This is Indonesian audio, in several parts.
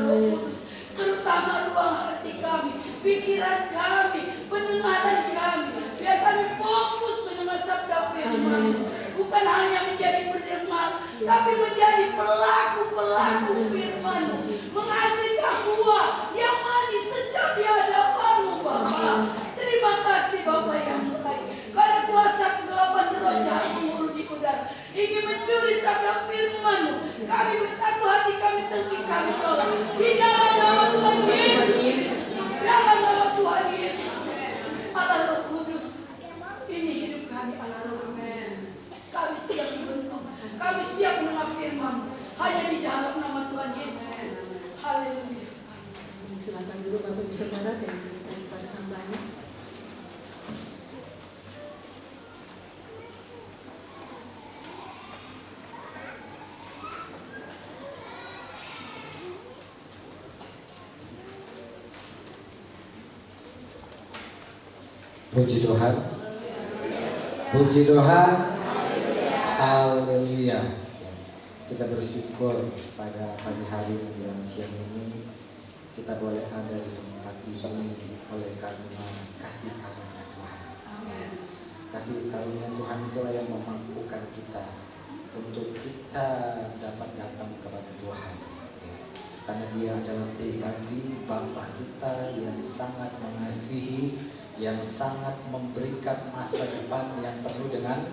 Roh Kudus, terutama ruang hati kami, pikiran kami, pendengaran kami, biar kami fokus mendengar sabda firman, bukan hanya menjadi pendengar, tapi menjadi pelaku-pelaku firman, menghasilkan buah yang manis sedap di hadapan-Mu, Bapa. Terima kasih Bapa yang baik. Karena kuasa kegelapan roh jahat mengurung di udara, ingin mencuri sabda firman-Mu. Kami bersatu hati, kami tengking, kami tolak di dalam nama Tuhan Yesus. Dalam nama Tuhan Yesus. Allah Roh Kudus, ini hidup kami, Allah Roh Kudus. Kami siap dibentuk, kami siap mendengar firman hanya di dalam nama Tuhan Yesus. Haleluya. Silakan dulu Bapak Ibu Saudara, saya berikan kepada hambanya. Puji Tuhan. Puji Tuhan. Haleluya. Kita bersyukur pada pagi hari menjelang siang ini kita boleh ada di tempat ini oleh karena kasih karunia Tuhan. Kasih karunia Tuhan itulah yang memampukan kita untuk kita dapat datang kepada Tuhan. Karena Dia adalah pribadi Bapa kita yang sangat mengasihi, yang sangat memberikan masa depan yang penuh dengan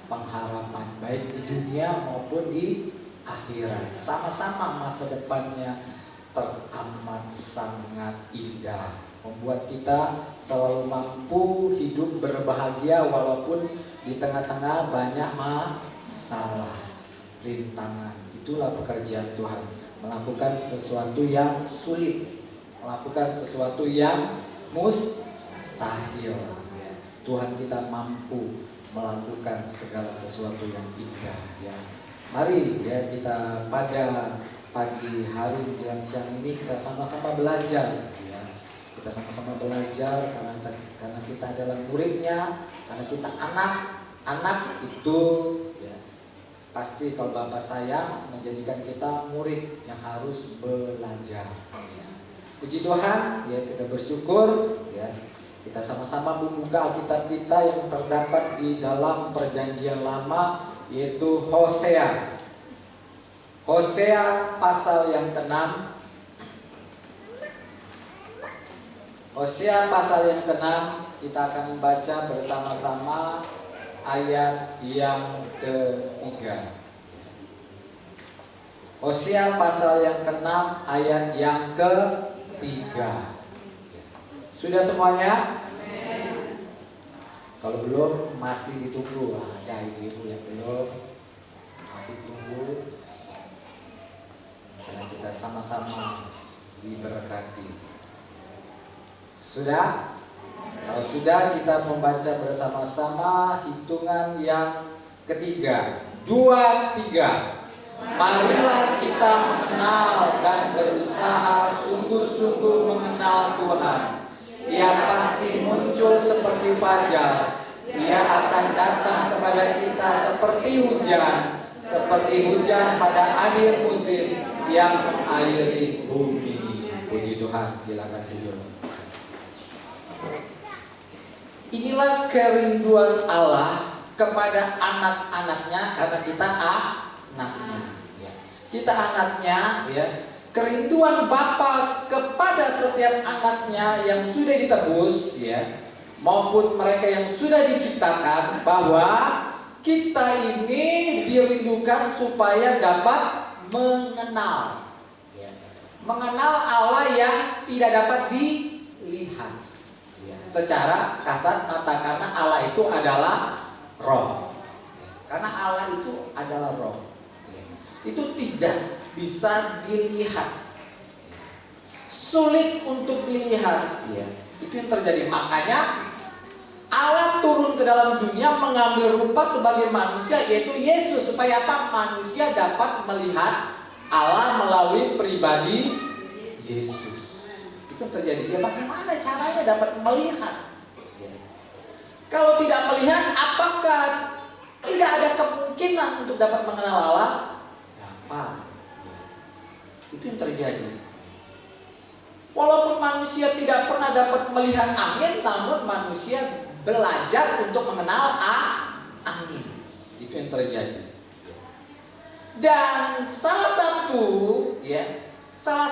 pengharapan, baik di dunia maupun di akhirat. Sama-sama masa depannya teramat sangat indah, membuat kita selalu mampu hidup berbahagia walaupun di tengah-tengah banyak masalah, rintangan. Itulah pekerjaan Tuhan, melakukan sesuatu yang sulit, melakukan sesuatu yang mustahil. Tuhan kita mampu melakukan segala sesuatu yang indah. Mari kita pada pagi hari menjelang siang ini kita sama-sama belajar. Kita sama-sama belajar karena kita adalah muridnya, karena kita anak itu pasti kalau Bapak sayang menjadikan kita murid yang harus belajar. Puji Tuhan, kita bersyukur kita sama-sama membuka Alkitab kita yang terdapat di dalam Perjanjian Lama, yaitu Hosea. Hosea pasal yang ke-6. Hosea pasal yang ke-6, kita akan membaca bersama-sama ayat yang ke-3. Hosea pasal yang ke-6 ayat yang ke-3. Sudah semuanya? Kalau belum masih ditunggu. Ada ibu-ibu yang belum, masih tunggu. Karena kita sama-sama diberkati. Sudah? Kalau sudah, kita membaca bersama-sama hitungan yang ketiga. 2, 3. Marilah kita mengenal dan berusaha sungguh-sungguh mengenal Tuhan. Dia pasti muncul seperti fajar. Dia akan datang kepada kita seperti hujan pada akhir musim yang mengairi bumi. Puji Tuhan, silakan duduk. Inilah kerinduan Allah kepada anak-anaknya, karena kita anaknya. Kita anaknya, kerinduan Bapa kepada setiap anaknya yang sudah ditebus, maupun mereka yang sudah diciptakan, bahwa kita ini dirindukan supaya dapat mengenal Allah yang tidak dapat dilihat secara kasat mata, karena Allah itu adalah roh. Karena Allah itu adalah roh, itu tidak bisa dilihat, sulit untuk dilihat. Itu yang terjadi. Makanya Allah turun ke dalam dunia mengambil rupa sebagai manusia, yaitu Yesus, supaya apa? Manusia dapat melihat Allah melalui pribadi Yesus. Itu yang terjadi. Bagaimana caranya dapat melihat? Kalau tidak melihat, apakah tidak ada kemungkinan untuk dapat mengenal Allah? Dapat. Itu yang terjadi. Walaupun manusia tidak pernah dapat melihat angin, namun manusia belajar untuk mengenal angin. Itu yang terjadi. Dan salah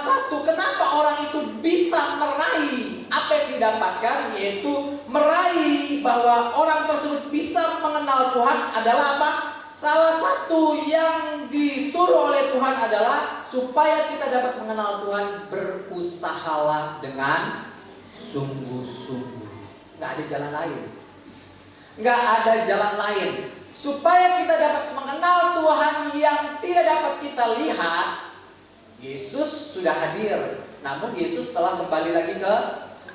satu kenapa orang itu bisa meraih apa yang didapatkan, yaitu meraih bahwa orang tersebut bisa mengenal Tuhan adalah apa? Salah satu yang disuruh oleh Tuhan adalah supaya kita dapat mengenal Tuhan, berusahalah dengan sungguh-sungguh. Nggak ada jalan lain. Nggak ada jalan lain. Supaya kita dapat mengenal Tuhan yang tidak dapat kita lihat, Yesus sudah hadir. Namun Yesus telah kembali lagi ke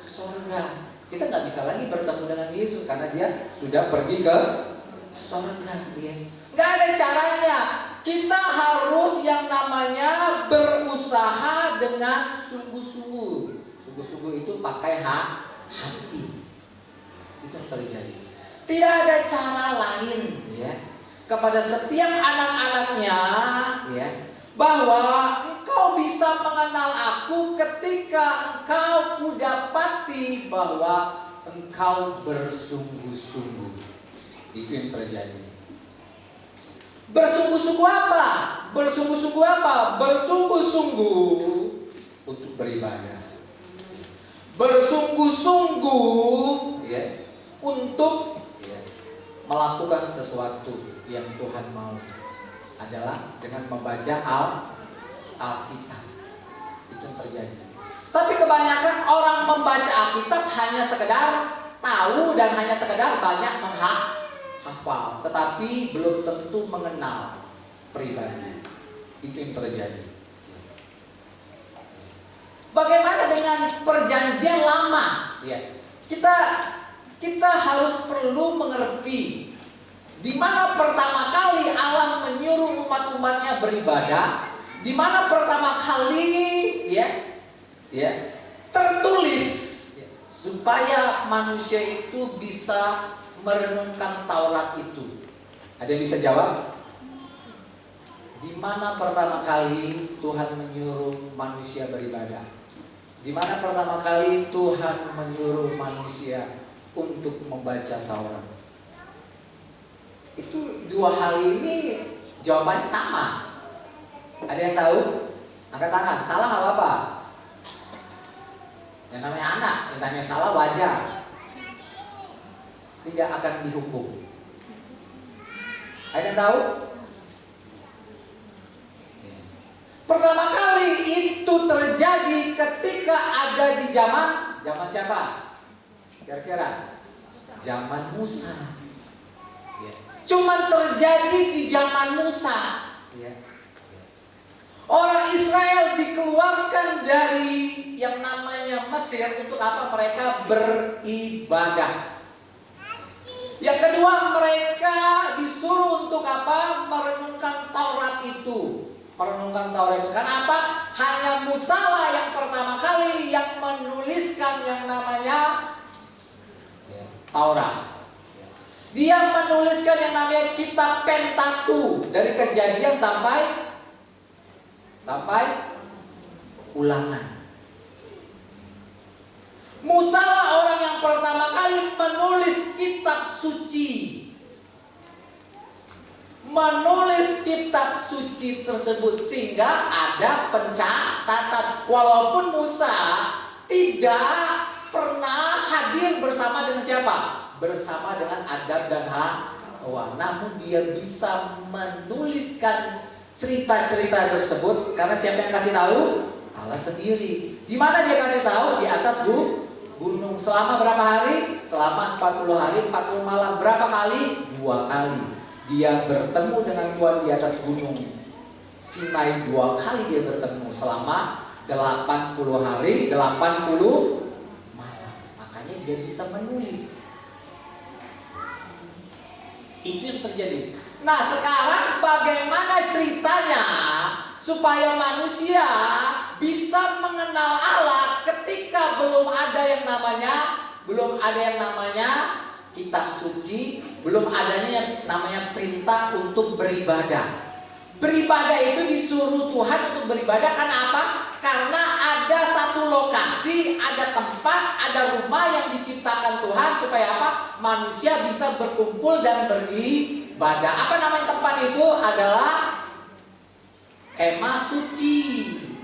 surga. Kita nggak bisa lagi bertemu dengan Yesus karena dia sudah pergi ke surga. Nggak ada caranya. Kita harus yang namanya berusaha dengan sungguh-sungguh. Sungguh-sungguh itu pakai hati. Itu yang terjadi. Tidak ada cara lain kepada setiap anak-anaknya bahwa engkau bisa mengenal aku ketika engkau kudapati bahwa engkau bersungguh-sungguh. Itu yang terjadi. Bersungguh-sungguh apa? Bersungguh-sungguh apa? Bersungguh-sungguh untuk beribadah. Bersungguh-sungguh untuk melakukan sesuatu yang Tuhan mau, adalah dengan membaca Alkitab. Itu yang terjadi. Tapi kebanyakan orang membaca Alkitab hanya sekedar tahu dan hanya sekedar banyak menghafal, tetapi belum tentu mengenal pribadi. Itu yang terjadi. Bagaimana dengan perjanjian lama? Kita harus perlu mengerti di mana pertama kali Allah menyuruh umat-umatnya beribadah, di mana pertama kali tertulis supaya manusia itu bisa merenungkan Taurat itu. Ada yang bisa jawab? Di mana pertama kali Tuhan menyuruh manusia beribadah? Di mana pertama kali Tuhan menyuruh manusia untuk membaca Taurat? Itu dua hal ini jawabannya sama. Ada yang tahu? Angkat tangan. Salah nggak apa-apa. Yang namanya anak, yang tanya salah wajar. Tidak akan dihukum. Ada yang tahu? Pertama kali itu terjadi ketika ada di zaman siapa? Kira-kira zaman Musa. Cuma terjadi di zaman Musa. Orang Israel dikeluarkan dari yang namanya Mesir untuk apa? Mereka beribadah. Yang kedua, mereka disuruh untuk apa? Merenungkan Taurat itu. Merenungkan Taurat itu. Karena apa? Hanya Musa lah yang pertama kali yang menuliskan yang namanya Taurat. Dia menuliskan yang namanya kitab Pentateuch dari Kejadian sampai Ulangan. Musa lah orang yang pertama kali menulis kitab suci. Menulis kitab suci tersebut sehingga ada pencatatan. Walaupun Musa tidak pernah hadir bersama dengan siapa? Bersama dengan Adam dan Hawa. Namun dia bisa menuliskan cerita-cerita tersebut karena siapa yang kasih tahu? Allah sendiri. Di mana dia kasih tahu? Di atas gunung. Selama berapa hari? Selama 40 hari, 40 malam. Berapa kali? 2 kali. Dia bertemu dengan Tuhan di atas gunung Sinai 2 kali dia bertemu selama 80 hari, 80 malam. Makanya dia bisa menulis. Itu yang terjadi. Nah, sekarang bagaimana ceritanya supaya manusia bisa mengenal Allah ketika belum ada yang namanya kitab suci, belum adanya yang namanya perintah untuk beribadah. Beribadah itu disuruh Tuhan untuk beribadah karena apa? Karena ada satu lokasi, ada tempat, ada rumah yang diciptakan Tuhan supaya apa? Manusia bisa berkumpul dan beribadah. Apa namanya tempat itu? Adalah kemah suci.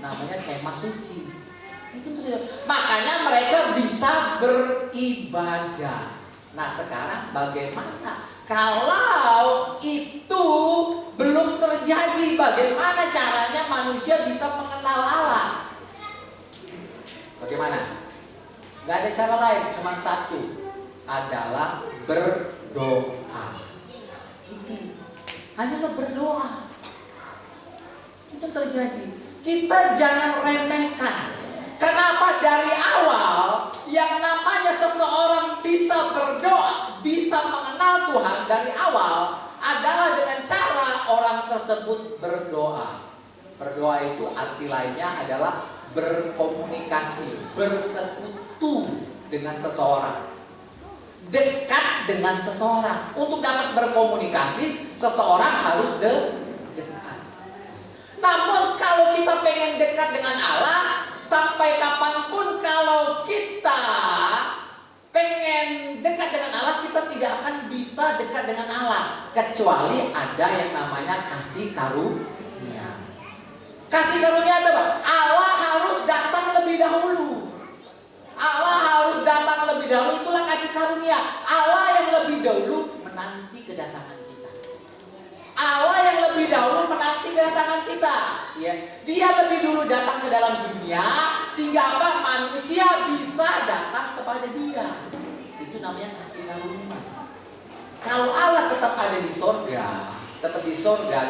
Namanya kemah suci. Itu makanya mereka bisa beribadah. Nah, sekarang bagaimana kalau itu belum terjadi? Bagaimana caranya manusia bisa mengenal Allah? Bagaimana? Gak ada cara lain, cuma satu, adalah berdoa. Itu hanyalah berdoa. Itu terjadi. Kita jangan remehkan. Kenapa dari awal yang namanya seseorang bisa berdoa, bisa mengenal Tuhan dari awal adalah dengan cara orang tersebut berdoa. Berdoa itu arti lainnya adalah berkomunikasi, bersekutu dengan seseorang, dekat dengan seseorang. Untuk dapat berkomunikasi, seseorang harus dekat. Namun kalau kita pengen dekat dengan Allah, sampai kapanpun kalau kita pengen dekat dengan Allah, kita tidak akan bisa dekat dengan Allah kecuali ada yang namanya kasih karunia. Kasih karunia itu apa? Allah harus datang lebih dahulu. Allah harus datang lebih dahulu, itulah kasih karunia. Allah yang lebih dahulu menanti kedatangan kita. Allah yang lebih dahulu menanti kedatangan kita. Ya, Dia lebih dulu datang ke dalam dunia sehingga apa? Manusia bisa datang kepada Dia. Itu namanya kasih karunia. Kalau Allah tetap ada di sorga, tetap di sorga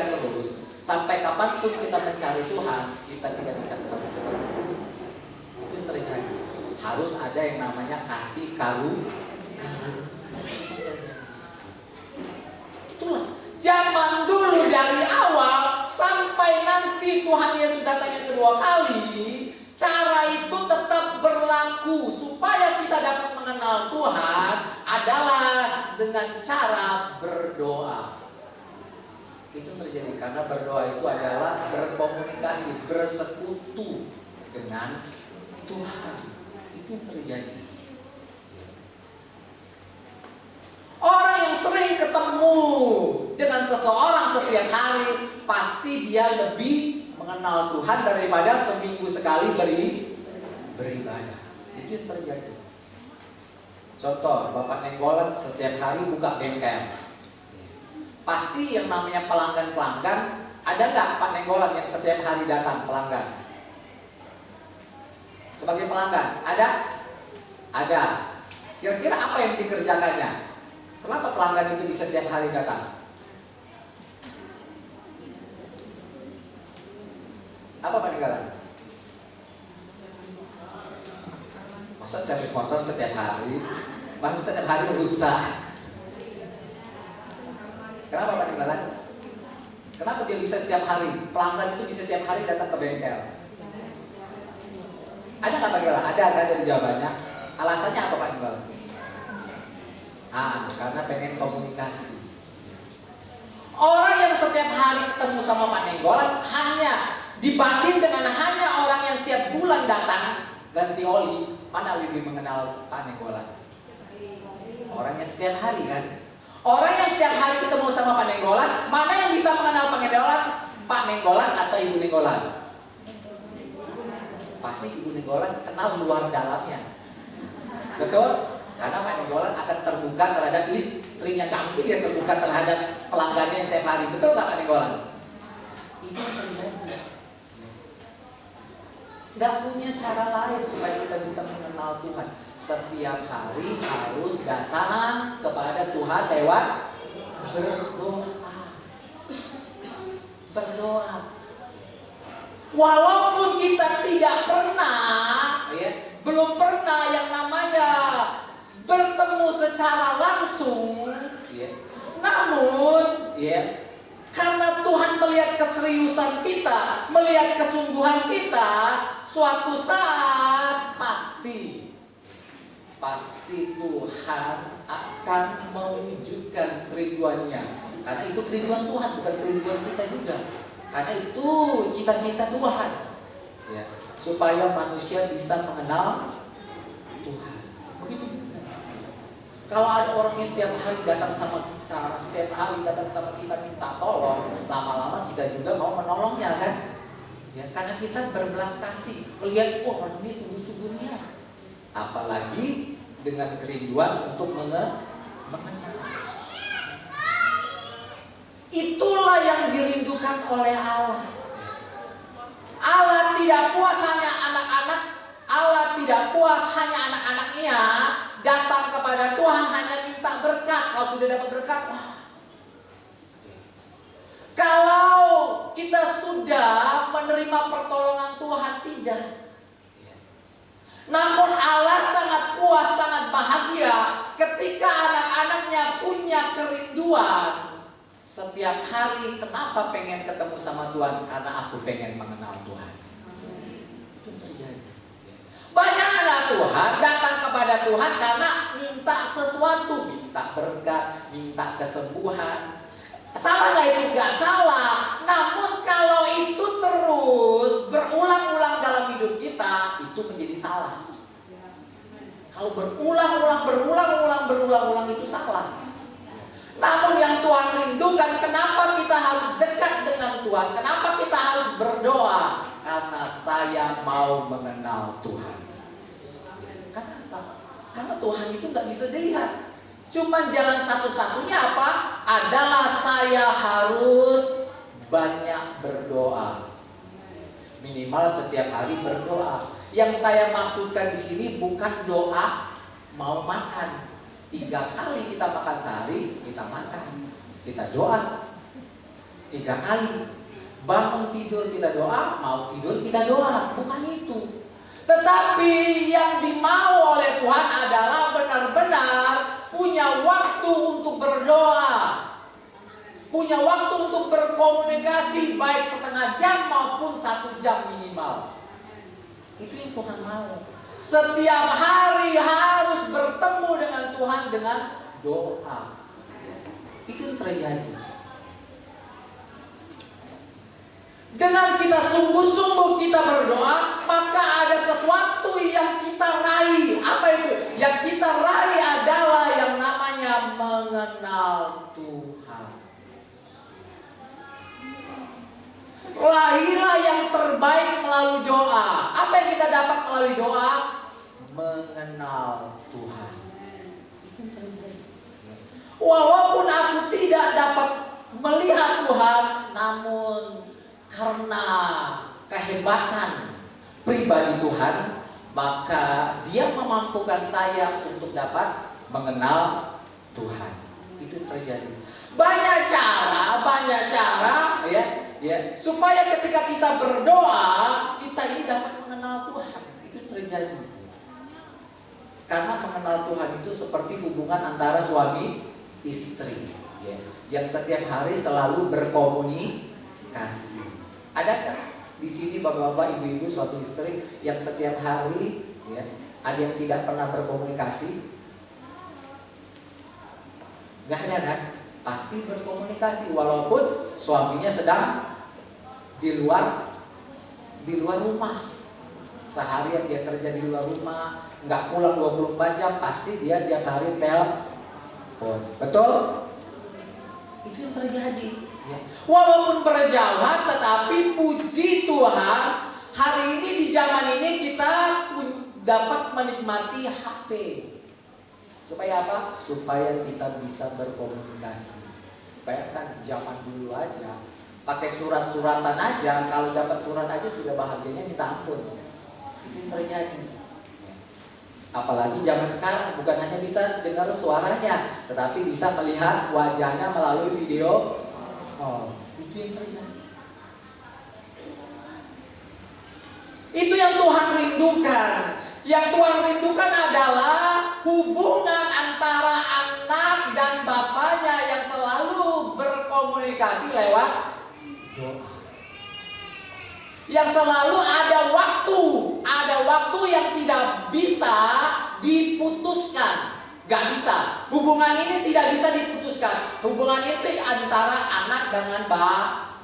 terus, sampai kapanpun kita mencari Tuhan, kita tidak bisa ketemu. Itu yang terjadi. Harus ada yang namanya kasih karunia. Itulah zaman dulu dari awal sampai nanti Tuhan Yesus datangnya kedua kali, cara itu tetap berlaku supaya kita dapat mengenal Tuhan adalah dengan cara berdoa. Itu terjadi karena berdoa itu adalah berkomunikasi, bersekutu dengan Tuhan. Itu terjadi. Orang yang sering ketemu dengan seseorang setiap hari, pasti dia lebih mengenal Tuhan daripada seminggu sekali beribadah. Itu yang terjadi. Contoh, Bapak Nenggolan setiap hari buka bengkel. Pasti yang namanya pelanggan-pelanggan, ada nggak Pak Nenggolan yang setiap hari datang pelanggan? Sebagai pelanggan, ada? Ada. Kira-kira apa yang dikerjakannya? Kenapa pelanggan itu bisa setiap hari datang? Apa Pak Nenggolan? Masa servis motor setiap hari? Bahkan setiap hari rusak. Kenapa Pak Nenggolan? Kenapa dia bisa setiap hari? Pelanggan itu bisa setiap hari datang ke bengkel. Ada nggak Pak Nenggolan? Ada kan dari jawabannya. Alasannya apa Pak Nenggolan? Karena pengen komunikasi. Orang yang setiap hari ketemu sama Pak Nenggolan hanya dibanding dengan hanya orang yang tiap bulan datang ganti oli, mana lebih mengenal Pak Nenggolan? Orang yang setiap hari kan? Orang yang setiap hari ketemu sama Pak Nenggolan, mana yang bisa mengenal Pak Nenggolan atau Ibu Nenggolan? Pasti Ibu Nenggolan kenal luar dalamnya. Betul? Karena Pak Nenggolan akan terbuka terhadap istrinya. Gak mungkin dia terbuka terhadap pelanggannya yang tiap hari. Betul gak Pak Nenggolan? Ini yang terjadi. Gak punya cara lain supaya kita bisa mengenal Tuhan. Setiap hari harus datang kepada Tuhan lewat berdoa. Walaupun kita tidak pernah, belum pernah yang namanya bertemu secara langsung, namun, karena Tuhan melihat keseriusan kita, melihat kesungguhan kita, suatu saat pasti Tuhan akan mewujudkan kerinduannya Karena itu kerinduan Tuhan, bukan kerinduan kita juga. Karena itu cita-cita Tuhan, ya, supaya manusia bisa mengenal Tuhan. Begitu juga. Kalau ada orang yang setiap hari datang sama kita, setiap hari datang sama kita minta tolong, lama-lama kita juga mau menolongnya kan? Ya, karena kita berbelas kasih, melihat orang ini sungguh-sungguhnya. Apalagi dengan kerinduan untuk mengenal. Itulah yang dirindukan oleh Allah. Allah tidak puas hanya anak-anak, Allah tidak puas hanya anak-anaknya datang kepada Tuhan hanya minta berkat. Kalau sudah dapat berkat, wah. Kalau kita sudah menerima pertolongan Tuhan, tidak. Namun Allah sangat puas, sangat bahagia ketika anak-anaknya punya kerinduan. Setiap hari, kenapa pengen ketemu sama Tuhan? Karena aku pengen mengenal Tuhan. Itu terjadi. Banyak anak Tuhan datang kepada Tuhan karena minta sesuatu, minta berkat, minta kesembuhan. Salah nggak itu? Nggak salah. Namun kalau itu terus berulang-ulang dalam hidup kita, itu menjadi salah. Kalau berulang-ulang itu salah. Namun yang Tuhan rindukan, kenapa kita harus dekat dengan Tuhan? Kenapa kita harus berdoa? Karena saya mau mengenal Tuhan. Kenapa? Karena Tuhan itu nggak bisa dilihat. Cuman jalan satu-satunya apa? Adalah saya harus banyak berdoa. Minimal setiap hari berdoa. Yang saya maksudkan di sini bukan doa mau makan. 3 kali kita makan sehari, kita makan, kita doa 3 kali. Bangun tidur kita doa, mau tidur kita doa, bukan itu. Tetapi yang dimau oleh Tuhan adalah benar-benar punya waktu untuk berdoa, punya waktu untuk berkomunikasi, baik setengah jam maupun 1 jam minimal. Itu yang Tuhan mau. Setiap hari harus bertemu dengan Tuhan dengan doa. Itu yang terjadi. Dengan kita sungguh-sungguh kita berdoa, maka ada sesuatu yang kita raih. Apa itu? Yang kita raih adalah yang namanya mengenal Tuhan. Raihlah yang terbaik melalui doa. Apa yang kita dapat melalui doa? Mengenal Tuhan. Itu yang terjadi. Walaupun aku tidak dapat melihat Tuhan, namun karena kehebatan pribadi Tuhan, maka Dia memampukan saya untuk dapat mengenal Tuhan. Itu terjadi. Banyak cara, ya, supaya ketika kita berdoa, kita ini dapat mengenal Tuhan. Itu terjadi. Karena mengenal Tuhan itu seperti hubungan antara suami istri, ya, yang setiap hari selalu berkomunikasi. Adakah di sini bapak-bapak, ibu-ibu, suami istri yang setiap hari, ya, ada yang tidak pernah berkomunikasi? Gak ada kan? Pasti berkomunikasi walaupun suaminya sedang di luar rumah. Seharian dia kerja di luar rumah, nggak pulang 24 jam, pasti dia tiap hari telepon. Betul? Itu yang terjadi. Ya. Walaupun berjauhan, tetapi puji Tuhan, hari ini di zaman ini kita dapat menikmati HP. Supaya apa? Supaya kita bisa berkomunikasi. Bayangkan zaman dulu aja, pakai surat-suratan aja, kalau dapat surat aja sudah bahagianya minta ampun. Itu yang terjadi. Apalagi zaman sekarang, bukan hanya bisa dengar suaranya, tetapi bisa melihat wajahnya melalui video. Oh, itu yang terjadi. Itu yang Tuhan rindukan. Yang Tuhan rindukan adalah hubungan antara anak dan bapaknya yang selalu berkomunikasi lewat doa. Yang selalu ada waktu yang tidak bisa diputuskan. Gak bisa. Hubungan ini tidak bisa diputuskan. Hubungan itu antara anak dengan bapak.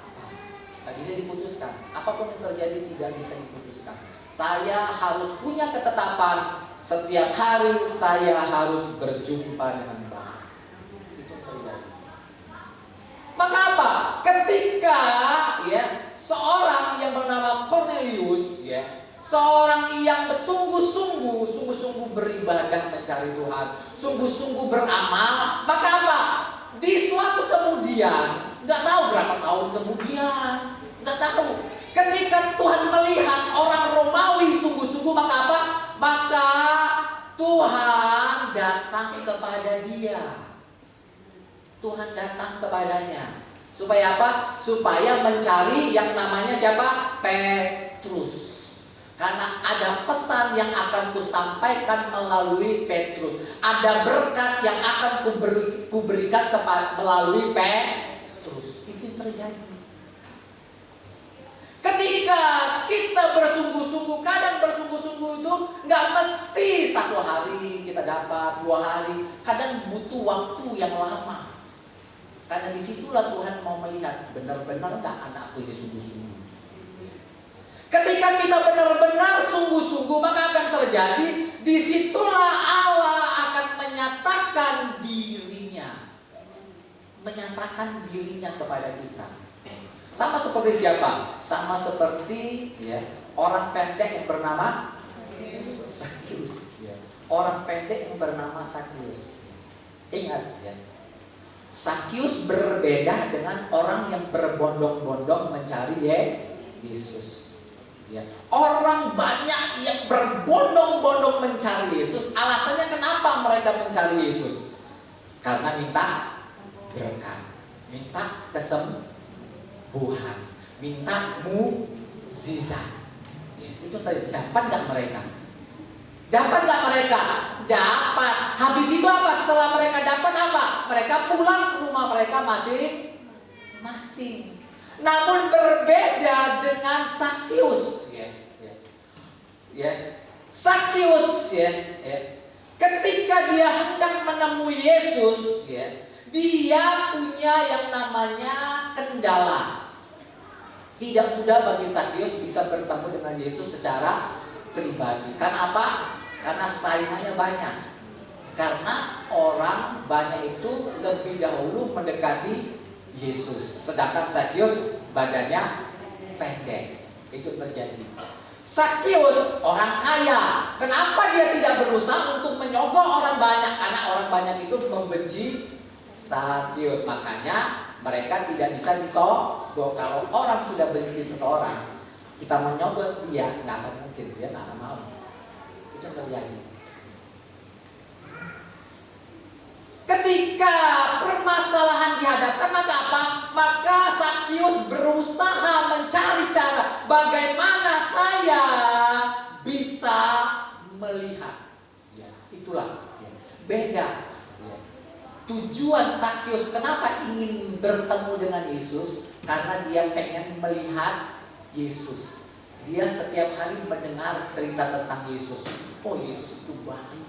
Gak bisa diputuskan. Apapun yang terjadi tidak bisa diputuskan. Saya harus punya ketetapan. Setiap hari saya harus berjumpa dengan bapak. Itu terjadi. Maka apa? Ketika seorang yang bernama Cornelius, seorang yang sungguh-sungguh beribadah mencari Tuhan, sungguh-sungguh beramal, maka apa? Di suatu kemudian, nggak tahu berapa tahun kemudian, nggak tahu. Ketika Tuhan melihat orang Romawi sungguh-sungguh, maka apa? Maka Tuhan datang kepada dia. Tuhan datang kepadanya. Supaya apa? Supaya mencari yang namanya siapa? Petrus. Karena ada pesan yang akan kusampaikan melalui Petrus. Ada berkat yang akan kuberikan melalui Petrus. Itu terjadi. Ketika kita bersungguh-sungguh, kadang bersungguh-sungguh itu nggak mesti 1 hari kita dapat, 2 hari. Kadang butuh waktu yang lama. Karena disitulah Tuhan mau melihat benar-benar nggak anakku ini sungguh-sungguh. Ketika kita benar-benar sungguh-sungguh, maka apa yang terjadi? Disitulah Allah akan menyatakan dirinya kepada kita. Sama seperti siapa? Sama seperti orang pendek yang bernama Sakyus. Orang pendek yang bernama Sakyus. Ingat Sakyus berbeda dengan orang yang berbondong-bondong mencari Yesus. Orang banyak yang berbondong-bondong mencari Yesus. Alasannya kenapa mereka mencari Yesus? Karena minta berkat, minta kesembuhan, minta mukjizat. Itu tadi. Dapat gak mereka? Dapat gak mereka? Dapat. Habis itu apa? Setelah mereka dapat apa? Mereka pulang ke rumah mereka masing-masing. Namun berbeda dengan Sakyus. Sakyus ketika dia hendak menemui Yesus, dia punya yang namanya kendala. Tidak mudah bagi Sakyus bisa bertemu dengan Yesus secara pribadi. Karena apa? Karena saingannya banyak. Karena orang banyak itu lebih dahulu mendekati Yesus, sedangkan Sakyus badannya pendek. Itu terjadi. Sakyus orang kaya. Kenapa dia tidak berusaha untuk menyogok orang banyak? Karena orang banyak itu membenci Sakyus. Makanya mereka tidak bisa disogok. Kalau orang sudah benci seseorang, kita menyogok dia, nggak akan mungkin. Dia nggak akan mau. Itu terjadi. Ketika permasalahan dihadapkan, maka apa? Maka Sakyus berusaha mencari cara bagaimana saya bisa melihat. Itulah beda. Tujuan Sakyus kenapa ingin bertemu dengan Yesus? Karena dia pengen melihat Yesus. Dia setiap hari mendengar cerita tentang Yesus. Oh, Yesus itu baik.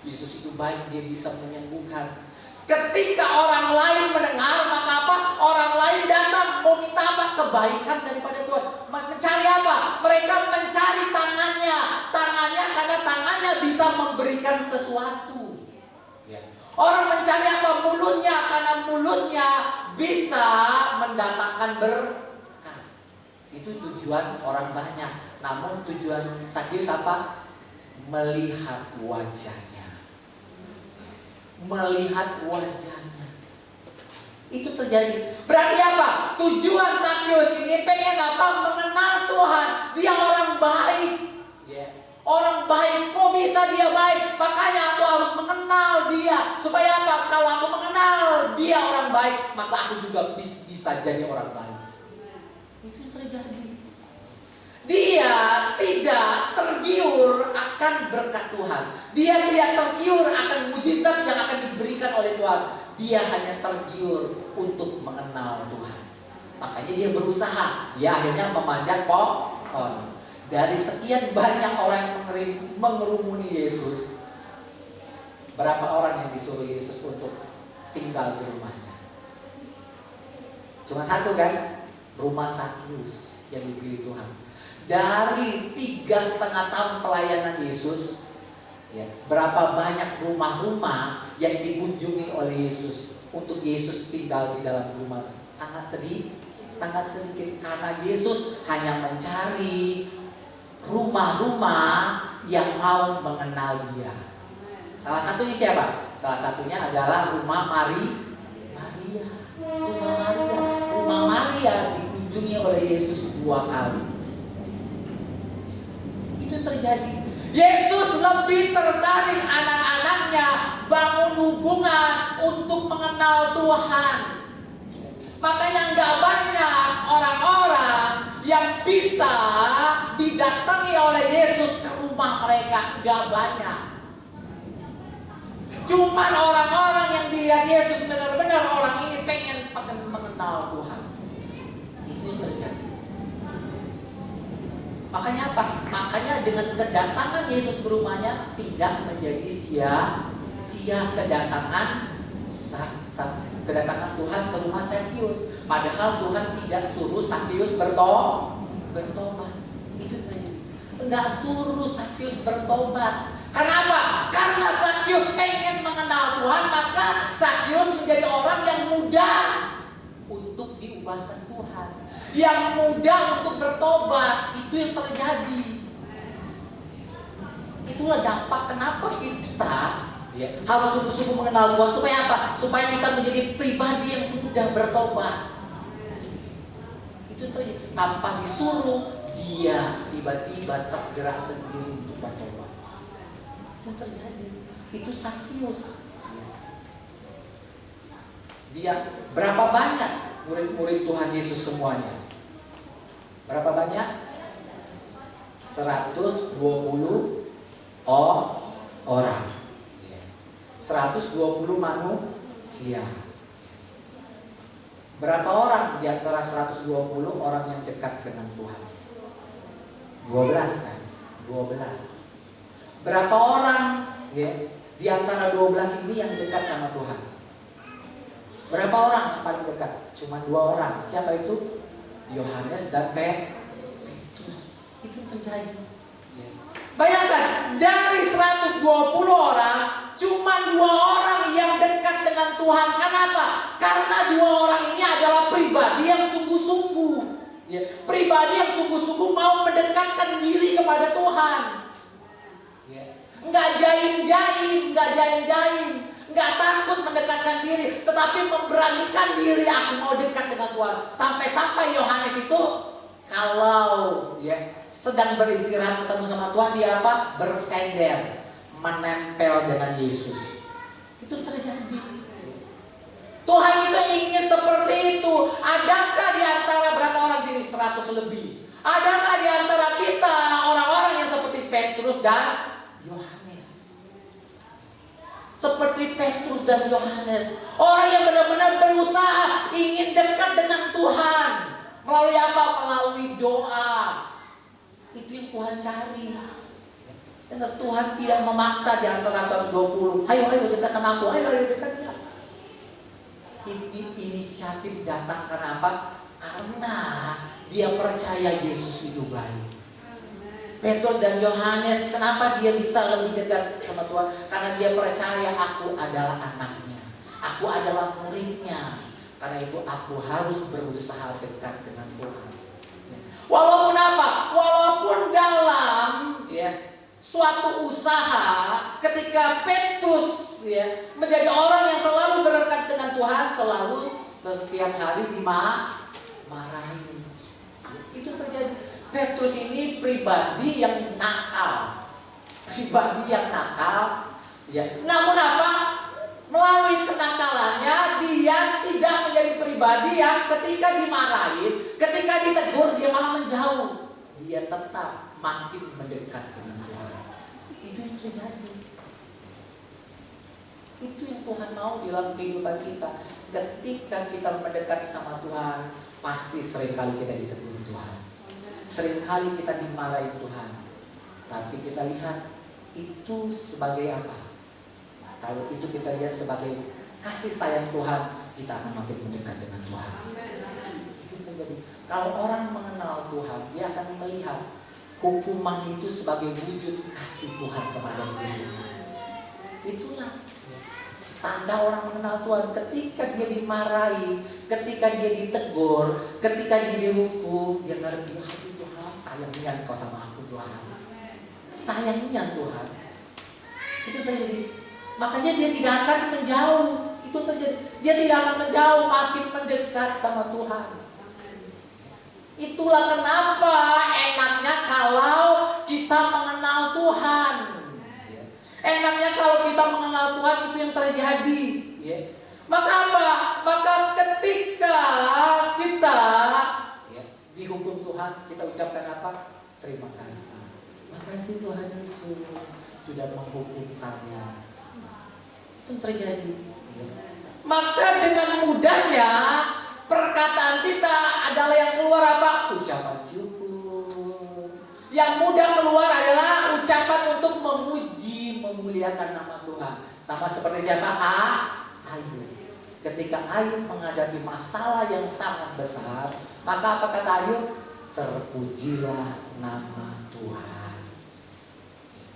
Yesus itu baik, dia bisa menyembuhkan. Ketika orang lain mendengar, maka apa? Orang lain datang mau minta apa? Kebaikan daripada Tuhan. Mencari apa? Mereka mencari tangannya. Tangannya karena tangannya bisa memberikan sesuatu. Orang mencari apa? Mulutnya, karena mulutnya bisa mendatangkan berkat. Itu tujuan orang banyak. Namun tujuan Sakyus apa? Melihat wajahnya. Melihat wajahnya. Itu terjadi. Berarti apa? Tujuan Sakyus ini pengen apa? Mengenal Tuhan. Dia orang baik. Orang baik. Kok bisa dia baik? Makanya aku harus mengenal dia. Supaya apa? Kalau aku mengenal dia orang baik, maka aku juga bisa jadi orang baik. Itu yang terjadi. Dia tidak tergiur akan berkat Tuhan. Dia tidak tergiur akan mukjizat yang akan diberikan oleh Tuhan. Dia hanya tergiur untuk mengenal Tuhan. Makanya dia berusaha. Dia akhirnya memanjat pohon. Dari sekian banyak orang yang mengerumuni Yesus, Berapa orang yang disuruh Yesus untuk tinggal di rumahnya? Cuma satu kan? Rumah Zakheus yang dipilih Tuhan. Dari 3,5 tahun pelayanan Yesus, ya, berapa banyak rumah-rumah yang dikunjungi oleh Yesus untuk Yesus tinggal di dalam rumah? Sangat sedikit karena Yesus hanya mencari rumah-rumah yang mau mengenal Dia. Salah satunya siapa? Salah satunya adalah rumah Maria. Rumah Maria dikunjungi oleh Yesus 2 kali. Itu terjadi. Yesus lebih tertarik anak-anaknya bangun hubungan untuk mengenal Tuhan. Makanya nggak banyak orang-orang yang bisa didatangi oleh Yesus ke rumah mereka, nggak banyak. Cuman orang-orang yang dilihat Yesus benar-benar orang ini pengen mengenal Tuhan. Itu yang terjadi. Makanya apa? Makanya dengan kedatangan Yesus ke rumahnya tidak menjadi sia-sia kedatangan Tuhan ke rumah Zakheus. Padahal Tuhan tidak suruh Zakheus bertobat. Itu terjadi. Enggak suruh Zakheus bertobat. Kenapa? Karena Zakheus pengen mengenal Tuhan, maka Zakheus menjadi orang yang mudah untuk diubahkan Tuhan, yang mudah untuk bertobat. Itu yang terjadi. Itulah dampak kenapa kita harus sungguh-sungguh mengenal Tuhan. Supaya apa? Supaya kita menjadi pribadi yang mudah bertobat. Itu terjadi. Tanpa disuruh, dia tiba-tiba tergerak sendiri untuk bertobat. Itu terjadi. Itu Zakheus. Dia berapa banyak murid-murid Tuhan Yesus semuanya? Berapa banyak? 120 orang. 120 manusia. Berapa orang di antara 120 orang yang dekat dengan Tuhan? 12 kan? 12. Berapa orang di antara 12 ini yang dekat sama Tuhan? Berapa orang yang paling dekat? Cuma 2 orang. Siapa itu? Yohanes dan Petrus. Itu terjadi. Bayangkan, dari 120 orang, cuma 2 orang yang dekat dengan Tuhan. Kenapa? Karena 2 orang ini adalah pribadi yang sungguh-sungguh. Pribadi yang sungguh-sungguh mau mendekatkan diri kepada Tuhan. Enggak jaim-jaim, enggak takut mendekatkan diri, tetapi memberanikan diri, aku mau dekat dengan Tuhan. Sampai-sampai Yohanes itu kalau sedang beristirahat ketemu sama Tuhan, dia apa? Bersender, menempel dengan Yesus. Itu terjadi. Tuhan itu ingin seperti itu. Adakah di antara berapa orang sini? 100 lebih. Adakah di antara kita orang-orang yang seperti Petrus dan Yohanes? Seperti Petrus dan Yohanes, orang yang benar-benar berusaha ingin dekat dengan Tuhan. Melalui apa? Melalui doa. Itu yang Tuhan cari. Dengar, Tuhan tidak memaksa di antara 120. Ayo dekat sama aku. Ayo dekat ya. Inisiatif datang karena apa? Karena dia percaya Yesus itu baik. Petrus dan Yohanes, kenapa dia bisa lebih dekat sama Tuhan? Karena dia percaya aku adalah anaknya, aku adalah muridnya. Karena itu aku harus berusaha dekat dengan Tuhan. Walaupun apa? Walaupun dalam suatu usaha, ketika Petrus menjadi orang yang selalu berdekat dengan Tuhan, selalu setiap hari dimarahin. Itu terjadi. Petrus ini pribadi yang nakal. Namun apa? Melalui kenakalannya, dia tidak menjadi pribadi yang ketika dimarahin, ketika ditegur, dia malah menjauh. Dia tetap makin mendekat dengan Tuhan. Itu yang terjadi. Itu yang Tuhan mau dalam kehidupan kita. Ketika kita mendekat sama Tuhan, pasti seringkali kita ditegur Tuhan. Seringkali kita dimarahin Tuhan. Tapi kita lihat itu sebagai apa? Kalau itu kita lihat sebagai kasih sayang Tuhan, kita akan makin mendekat dengan Tuhan. Itu terjadi. Kalau orang mengenal Tuhan, dia akan melihat hukuman itu sebagai wujud kasih Tuhan kepada dirinya. Itulah tanda orang mengenal Tuhan. Ketika dia dimarahi, ketika dia ditegur, ketika dia dihukum, dia ngerti, aduh Tuhan, sayangnya Engkau sama aku Tuhan. Sayangnya Tuhan. Itu terjadi. Makanya dia tidak akan menjauh. Itu terjadi. Dia tidak akan menjauh, makin mendekat sama Tuhan. Itulah kenapa enaknya kalau kita mengenal Tuhan. Enaknya kalau kita mengenal Tuhan, itu yang terjadi. Maka apa? Maka ketika kita dihukum Tuhan, kita ucapkan apa? Terima kasih. Makasih Tuhan Yesus sudah menghukum saya. Itu terjadi. Maka dengan mudahnya perkataan kita adalah yang keluar apa? Ucapan syukur. Yang mudah keluar adalah ucapan untuk memuji, memuliakan nama Tuhan. Sama seperti siapa? Ayub. Ketika Ayub menghadapi masalah yang sangat besar, maka apa kata Ayub? Terpujilah nama Tuhan.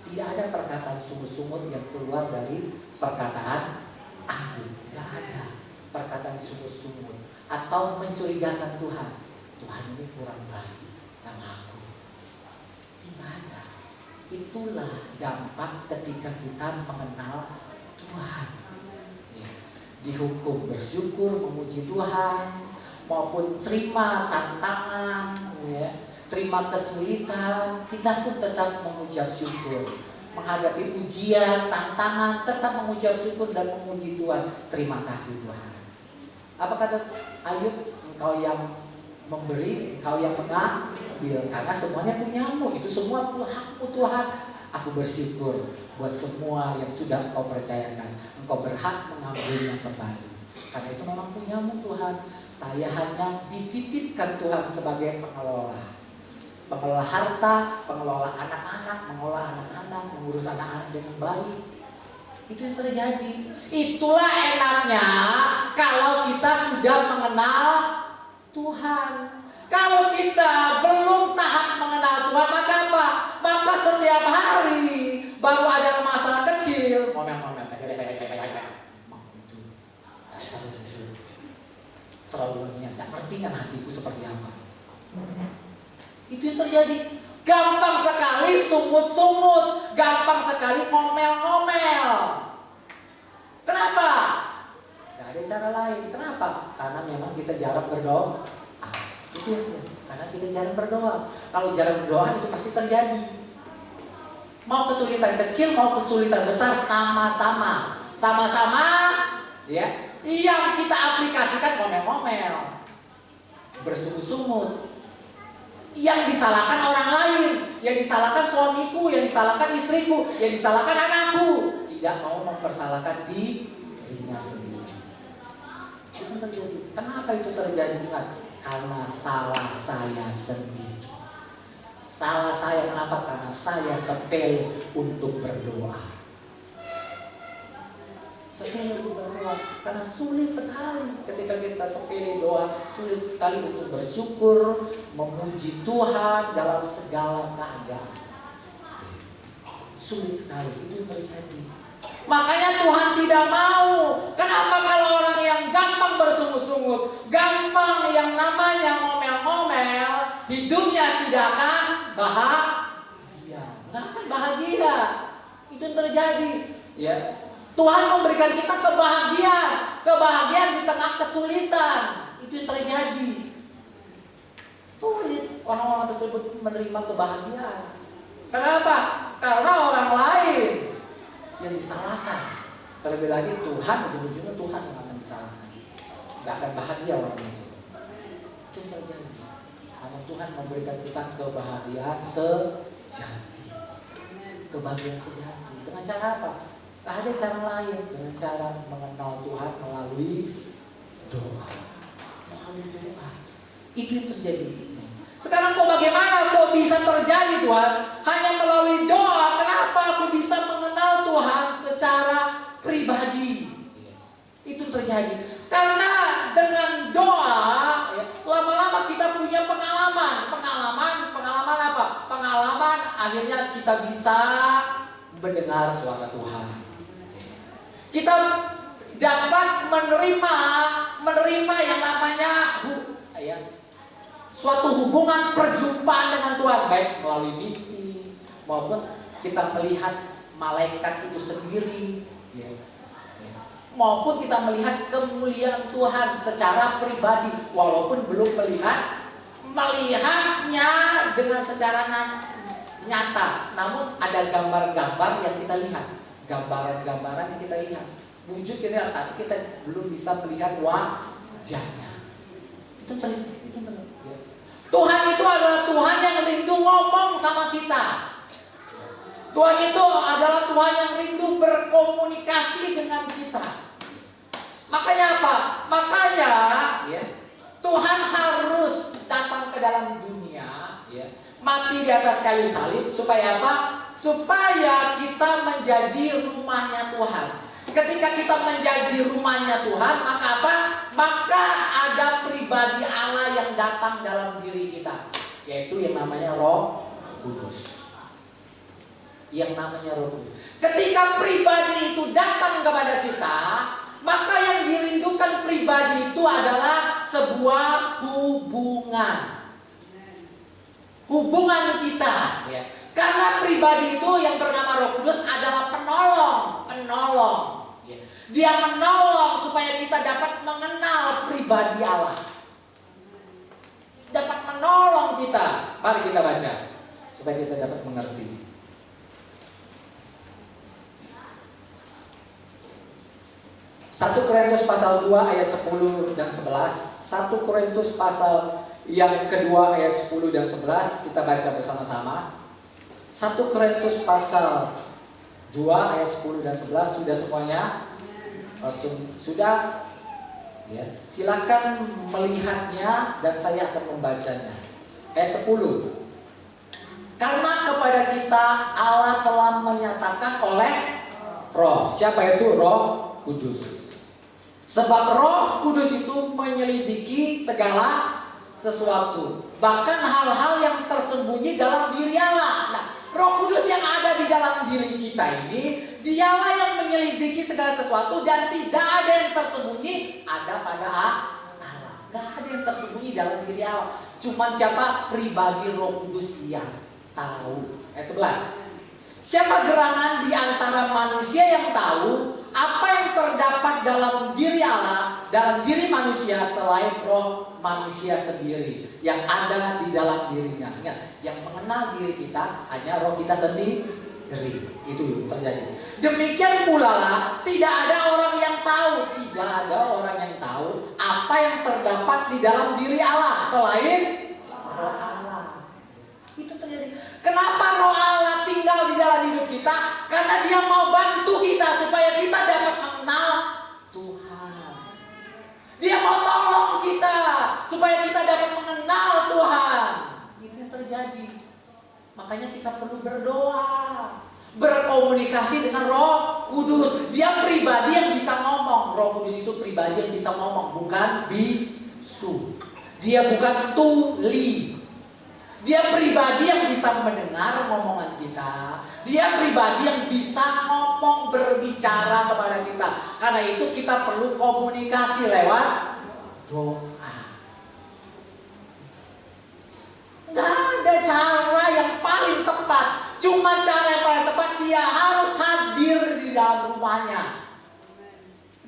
Tidak ada perkataan sungguh-sungguh yang keluar dari perkataan Ayub. Tidak ada perkataan sungguh-sungguh atau mencurigakan Tuhan. Tuhan ini kurang baik sama aku. Tidak ada. Itulah dampak ketika kita mengenal Tuhan. Dihukum bersyukur, memuji Tuhan, maupun terima tantangan, terima kesulitan, kita pun tetap mengucap syukur. Menghadapi ujian, tantangan, tetap mengucap syukur dan memuji Tuhan. Terima kasih Tuhan. Apa kata Ayub? Engkau yang memberi, engkau yang mengambil, karena semuanya punyamu. Itu semua hakmu Tuhan. Aku bersyukur buat semua yang sudah engkau percayakan. Engkau berhak mengambilnya kembali. Karena itu memang punyamu Tuhan. Saya hanya dititipkan Tuhan sebagai pengelola. Pengelola harta, pengelola anak-anak, mengelola anak-anak, mengurus anak-anak dengan baik. Itu yang terjadi. Itulah enaknya kalau kita sudah mengenal Tuhan. Kalau kita belum tahap mengenal Tuhan, maka apa? Maka setiap hari baru ada masalah kecil, terlalu tak ngerti kan hatiku seperti apa. Itu yang terjadi. Gampang sekali sumut-sumut, gampang sekali ngomel-ngomel. Kenapa? Gak ada cara lain. Kenapa? Karena memang kita jarang berdoa. Itu aja. Karena kita jarang berdoa. Kalau jarang berdoa itu pasti terjadi. Mau kesulitan kecil, mau kesulitan besar, sama-sama. Sama-sama, ya. Yang kita aplikasikan ngomel-ngomel, bersungut-sungut. Yang disalahkan orang lain, yang disalahkan suamiku, yang disalahkan istriku, yang disalahkan anakku. Tidak mau mempersalahkan dirinya sendiri. Itu terjadi. Kenapa itu terjadi? Ingat, karena salah saya sendiri. Salah saya kenapa? Karena saya sepele untuk berdoa. Sepele untuk berdoa. Karena sulit sekali ketika kita sepele doa. Sulit sekali untuk bersyukur, memuji Tuhan dalam segala keadaan. Sulit sekali, itu yang terjadi. Makanya Tuhan tidak mau. Kenapa? Kalau orang yang gampang bersungut-sungut, gampang yang namanya ngomel-ngomel, hidupnya tidak akan bahagia. Tidak akan bahagia. Itu yang terjadi. Ya. Tuhan memberikan kita kebahagiaan. Kebahagiaan di tengah kesulitan. Itu yang terjadi. Sulit orang-orang tersebut menerima kebahagiaan. Kenapa? Karena orang lain yang disalahkan. Terlebih lagi Tuhan, ujung-ujungnya Tuhan yang akan disalahkan. Gak akan bahagia orang itu. Itu yang terjadi. Namun Tuhan memberikan kita kebahagiaan sejati. Kebahagiaan sejati. Dengan cara apa? Gak ada cara lain. Dengan cara mengenal Tuhan melalui doa. Melalui doa. Itu yang terjadi. Sekarang kok bagaimana kok bisa terjadi Tuhan? Hanya melalui doa. Kenapa aku bisa mengenal Tuhan secara pribadi. Itu terjadi karena dengan doa ya, lama-lama kita punya pengalaman apa? Pengalaman akhirnya kita bisa mendengar suara Tuhan. Kita dapat menerima yang namanya suatu hubungan perjumpaan dengan Tuhan, baik melalui mimpi maupun kita melihat malaikat itu sendiri, maupun kita melihat kemuliaan Tuhan secara pribadi, walaupun belum melihatnya dengan secara nyata, namun ada gambar-gambar yang kita lihat, gambaran-gambaran yang kita lihat, wujud kita, tapi kita belum bisa melihat wajahnya. Itu terjadi. Tuhan itu adalah Tuhan yang rindu ngomong sama kita. Tuhan itu adalah Tuhan yang rindu berkomunikasi dengan kita. Makanya apa? Makanya Tuhan harus datang ke dalam dunia, mati di atas kayu salib, supaya apa? Supaya kita menjadi rumahnya Tuhan. Ketika kita menjadi rumahnya Tuhan, maka apa? Maka ada pribadi Allah yang datang dalam diri kita, yaitu yang namanya Roh Kudus. Yang namanya Roh Kudus. Ketika pribadi itu datang kepada kita, maka yang dirindukan pribadi itu adalah sebuah hubungan. Hubungan kita, Karena pribadi itu yang bernama Roh Kudus adalah penolong. Dia menolong supaya kita dapat mengenal pribadi Allah. Dapat menolong kita. Mari kita baca supaya kita dapat mengerti. 1 Korintus pasal 2 ayat 10 dan 11. 1 Korintus pasal yang kedua ayat 10 dan 11 kita baca bersama-sama. 1 Korintus pasal 2 ayat 10 dan 11 sudah semuanya? Sudah? Ya, silakan melihatnya dan saya akan membacanya. Ayat 10. Karena kepada kita Allah telah menyatakan oleh Roh. Siapa itu? Roh Kudus. Sebab Roh Kudus itu menyelidiki segala sesuatu, bahkan hal-hal yang tersembunyi dalam diri Allah. Nah, Roh Kudus yang ada di dalam diri kita ini, dialah yang menyelidiki segala sesuatu, dan tidak ada yang tersembunyi ada pada Allah. Gak ada yang tersembunyi dalam diri Allah. Cuman siapa? Pribadi Roh Kudus yang tahu. Ayat 11. Siapa gerangan di antara manusia yang tahu apa yang terdapat dalam diri Allah, dalam diri manusia, selain roh manusia sendiri yang ada di dalam dirinya. Yang mengenal diri kita hanya roh kita sendiri. Itu terjadi. Demikian pula lah, tidak ada orang yang tahu apa yang terdapat di dalam diri Allah selain roh Allah. Itu terjadi. Kenapa roh Allah tinggal di dalam hidup kita? Karena dia mau bantu kita supaya kita dapat mengenal Tuhan. Dia mau tolong kita supaya kita dapat mengenal Tuhan. Itu yang terjadi. Makanya kita perlu berdoa, berkomunikasi dengan Roh Kudus. Dia pribadi yang bisa ngomong. Roh Kudus itu pribadi yang bisa ngomong, bukan bisu. Dia bukan tuli. Dia pribadi yang bisa mendengar ngomongan kita. Dia pribadi yang bisa ngomong, berbicara kepada kita. Karena itu kita perlu komunikasi lewat doa. Gak ada cara yang paling tepat. Cuma cara yang paling tepat, dia harus hadir di dalam rumahnya.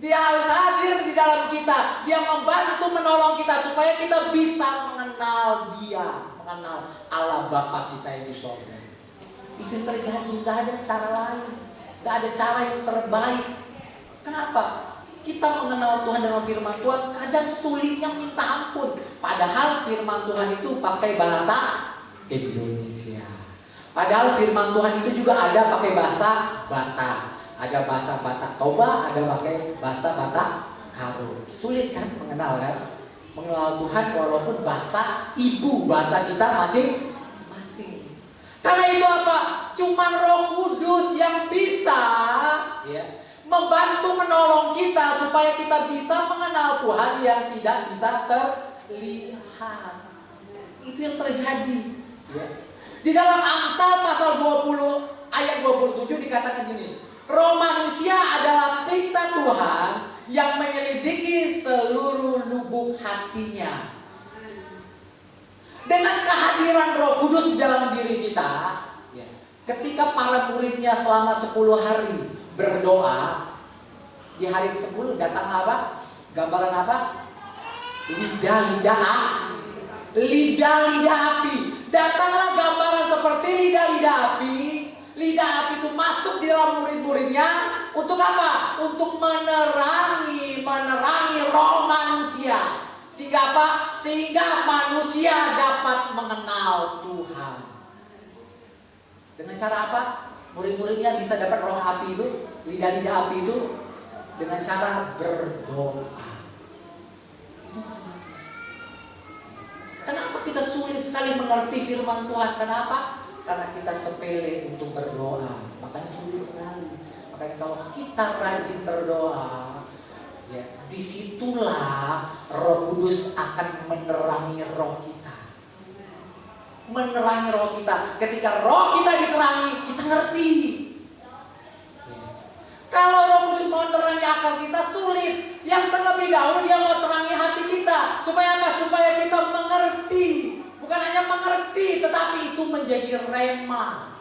Dia harus hadir di dalam kita. Dia membantu menolong kita supaya kita bisa mengenal Dia, mengenal Allah Bapa kita yang di sorga. Itu yang terjadi. Gak ada cara lain, gak ada cara yang terbaik. Kenapa? Kita mengenal Tuhan dengan firman Tuhan kadang sulitnya minta ampun. Padahal firman Tuhan itu pakai bahasa Indonesia. Padahal firman Tuhan itu juga ada pakai bahasa Batak. Ada bahasa Batak Toba, ada pakai bahasa Batak Karo. Sulit kan mengenal kan? Mengenal Tuhan walaupun bahasa ibu, bahasa kita masing-masing. Karena itu apa? Cuma Roh Kudus yang bisa membantu menolong kita supaya kita bisa mengenal Tuhan yang tidak bisa terlihat. Itu yang terjadi. Ya. Di dalam Amsal pasal 20 ayat 27 dikatakan gini, roh manusia adalah pelita Tuhan yang menyelidiki seluruh lubuk hatinya. Dengan kehadiran Roh Kudus di dalam diri kita, ya, ketika para muridnya selama 10 hari berdoa, di hari ke-10 datang apa? Gambaran apa? Lidah-lidah api. Datanglah gambaran seperti lidah-lidah api. Lidah api itu masuk di dalam murid-muridnya untuk apa? Untuk menerangi roh manusia. Sehingga apa? Sehingga manusia dapat mengenal Tuhan. Dengan cara apa? Murid-muridnya bisa dapat roh api itu, lidah-lidah api itu dengan cara berdoa. Kenapa kita sulit sekali mengerti firman Tuhan? Kenapa? Karena kita sepele untuk berdoa. Makanya sulit sekali. Makanya kalau kita rajin berdoa, ya, disitulah Roh Kudus akan menerangi roh kita. Menerangi roh kita. Ketika roh kita diterangi, kita ngerti. Ya. Kalau Roh Kudus mau terangi akal kita, sulit. Yang terlebih dahulu dia mau terangi hati kita. Supaya apa? Supaya kita mengerti. Bukan hanya mengerti, tetapi itu menjadi rema.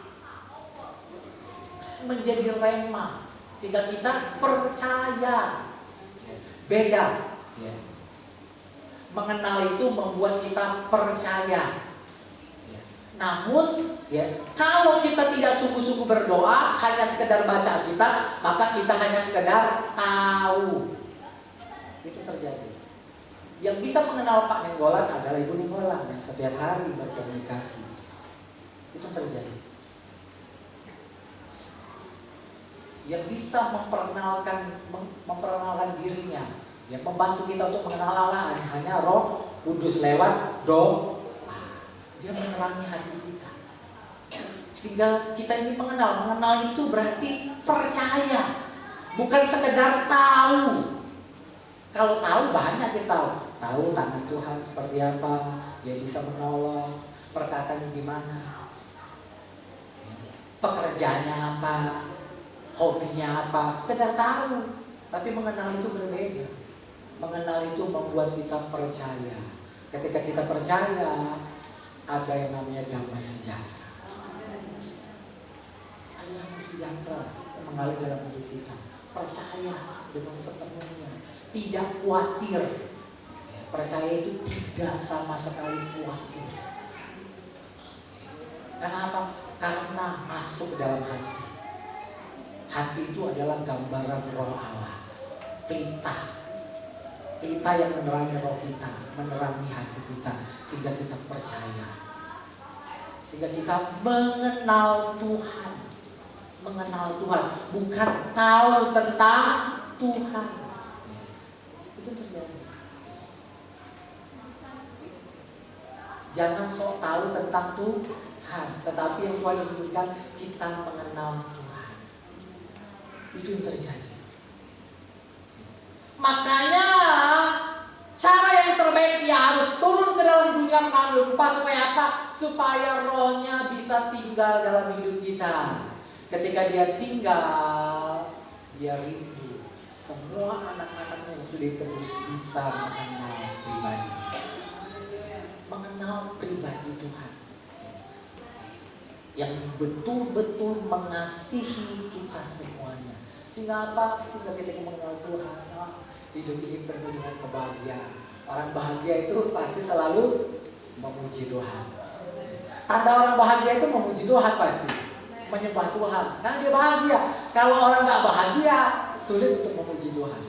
Menjadi rema. Sehingga kita percaya. Beda. Ya. Mengenal itu membuat kita percaya. Ya. Namun, ya, kalau kita tidak sungguh-sungguh berdoa, hanya sekedar baca kita, maka kita hanya sekedar tahu. Itu terjadi. Yang bisa mengenal Pak Nenggolan adalah Ibu Nenggolan yang setiap hari berkomunikasi. Itu terjadi. Yang bisa memperkenalkan dirinya, yang membantu kita untuk mengenal Allah hanya Roh Kudus lewat doa. Dia menerangi hati kita, sehingga kita ini mengenal itu berarti percaya, bukan sekedar tahu. Kalau tahu banyak kita tahu tangan Tuhan seperti apa, dia bisa menolong, perkataannya gimana, pekerjaannya apa, hobinya apa, sekedar tahu. Tapi mengenal itu berbeda. Mengenal itu membuat kita percaya. Ketika kita percaya, ada yang namanya damai sejahtera. Ada damai sejahtera yang mengalir dalam hidup kita. Percaya dengan sepenuhnya, tidak khawatir. Percaya itu tidak sama sekali khawatir. Kenapa? Karena masuk dalam hati. Hati itu adalah gambaran roh Allah. Pelita yang menerangi roh kita, menerangi hati kita, sehingga kita percaya, sehingga kita mengenal Tuhan, bukan tahu tentang Tuhan. Itu terjadi. Jangan sok tahu tentang Tuhan, tetapi yang Tuhan inginkan kita mengenal Tuhan. Itu yang terjadi. Makanya cara yang terbaik dia harus turun ke dalam dunia mengambil rupa supaya apa? Supaya rohnya bisa tinggal dalam hidup kita. Ketika dia tinggal, dia rindu semua anak-anaknya yang sudah ditebus bisa mengenal pribadi, mengenal pribadi Tuhan, yang betul-betul mengasihi kita semuanya. Sehingga apa? Sehingga kita mengenal Tuhan, hidup ini penuh dengan kebahagiaan. Orang bahagia itu pasti selalu memuji Tuhan. Tanda orang bahagia itu memuji Tuhan pasti, menyembah Tuhan, karena dia bahagia. Kalau orang nggak bahagia, sulit untuk memuji Tuhan.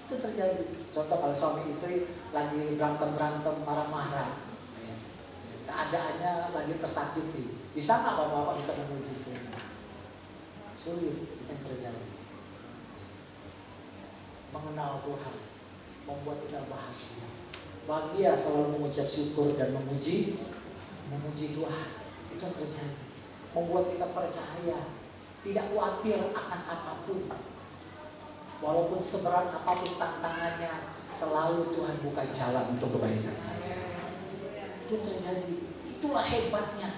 Itu terjadi. Contoh kalau suami istri lagi berantem marah-marah, keadaannya lagi tersakiti, bisa nggak bapak-bapak bisa memuji istri? Sulit. Itu yang terjadi. Mengenal Tuhan membuat kita bahagia. Bahagia selalu mengucap syukur dan memuji Tuhan. Itu yang terjadi. Membuat kita percaya tidak khawatir akan apapun. Walaupun seberat apapun tantangannya, selalu Tuhan buka jalan untuk kebaikan saya. Itu terjadi. Itulah hebatnya.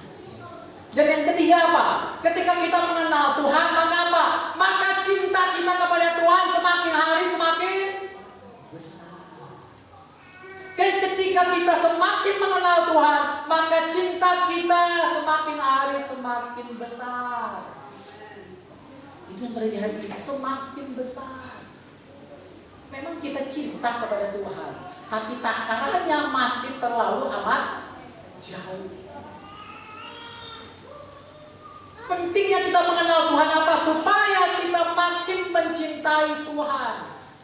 Dan yang ketiga apa? Ketika kita mengenal Tuhan, maka apa? Maka cinta kita kepada Tuhan semakin hari semakin besar. Ketika kita semakin mengenal Tuhan, maka cinta kita semakin hari semakin besar. Itu yang terjadi, semakin besar. Memang kita cinta kepada Tuhan, tapi takarannya masih terlalu amat jauh. Pentingnya kita mengenal Tuhan apa? Supaya kita makin mencintai Tuhan.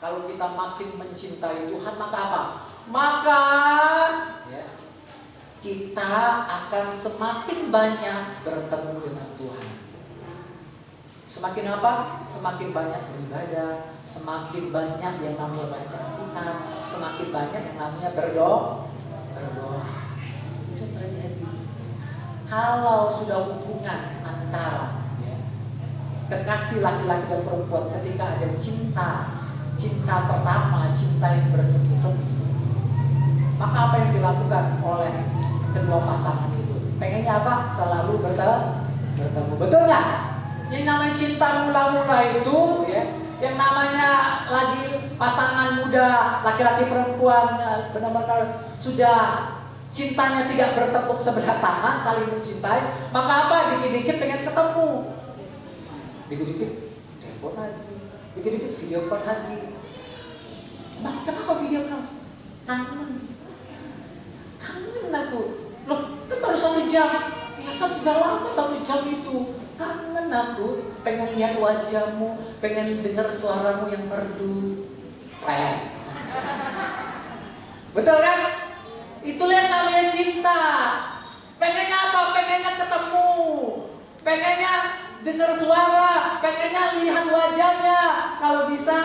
Kalau kita makin mencintai Tuhan, maka apa? Maka ya, kita akan semakin banyak bertemu dengan Tuhan. Semakin apa? Semakin banyak beribadah, semakin banyak yang namanya baca Alkitab, semakin banyak yang namanya berdoa. Itu terjadi. Kalau sudah hubungan antara ya, kekasih laki-laki dan perempuan, ketika ada cinta pertama, cinta yang bersemi-semi, maka apa yang dilakukan oleh kedua pasangan itu? Pengennya apa? Selalu bertemu. Betul nggak? Yang namanya cinta mula-mula itu ya, yang namanya lagi pasangan muda, laki-laki perempuan benar-benar sudah cintanya tidak bertepuk sebelah tangan, saling mencintai, maka apa? Dikit-dikit pengen ketemu, dikit-dikit telepon lagi, dikit-dikit video call lagi. Bang, kenapa video call? Kangen aku. Loh, kan baru 1 jam. Ya kan sudah lama 1 jam itu. Kangen aku, pengen lihat wajahmu, pengen dengar suaramu yang merdu. Keren. Betul kan? Itulah yang namanya cinta. Pengennya apa? Pengennya ketemu, pengennya dengar suara, pengennya lihat wajahnya. Kalau bisa,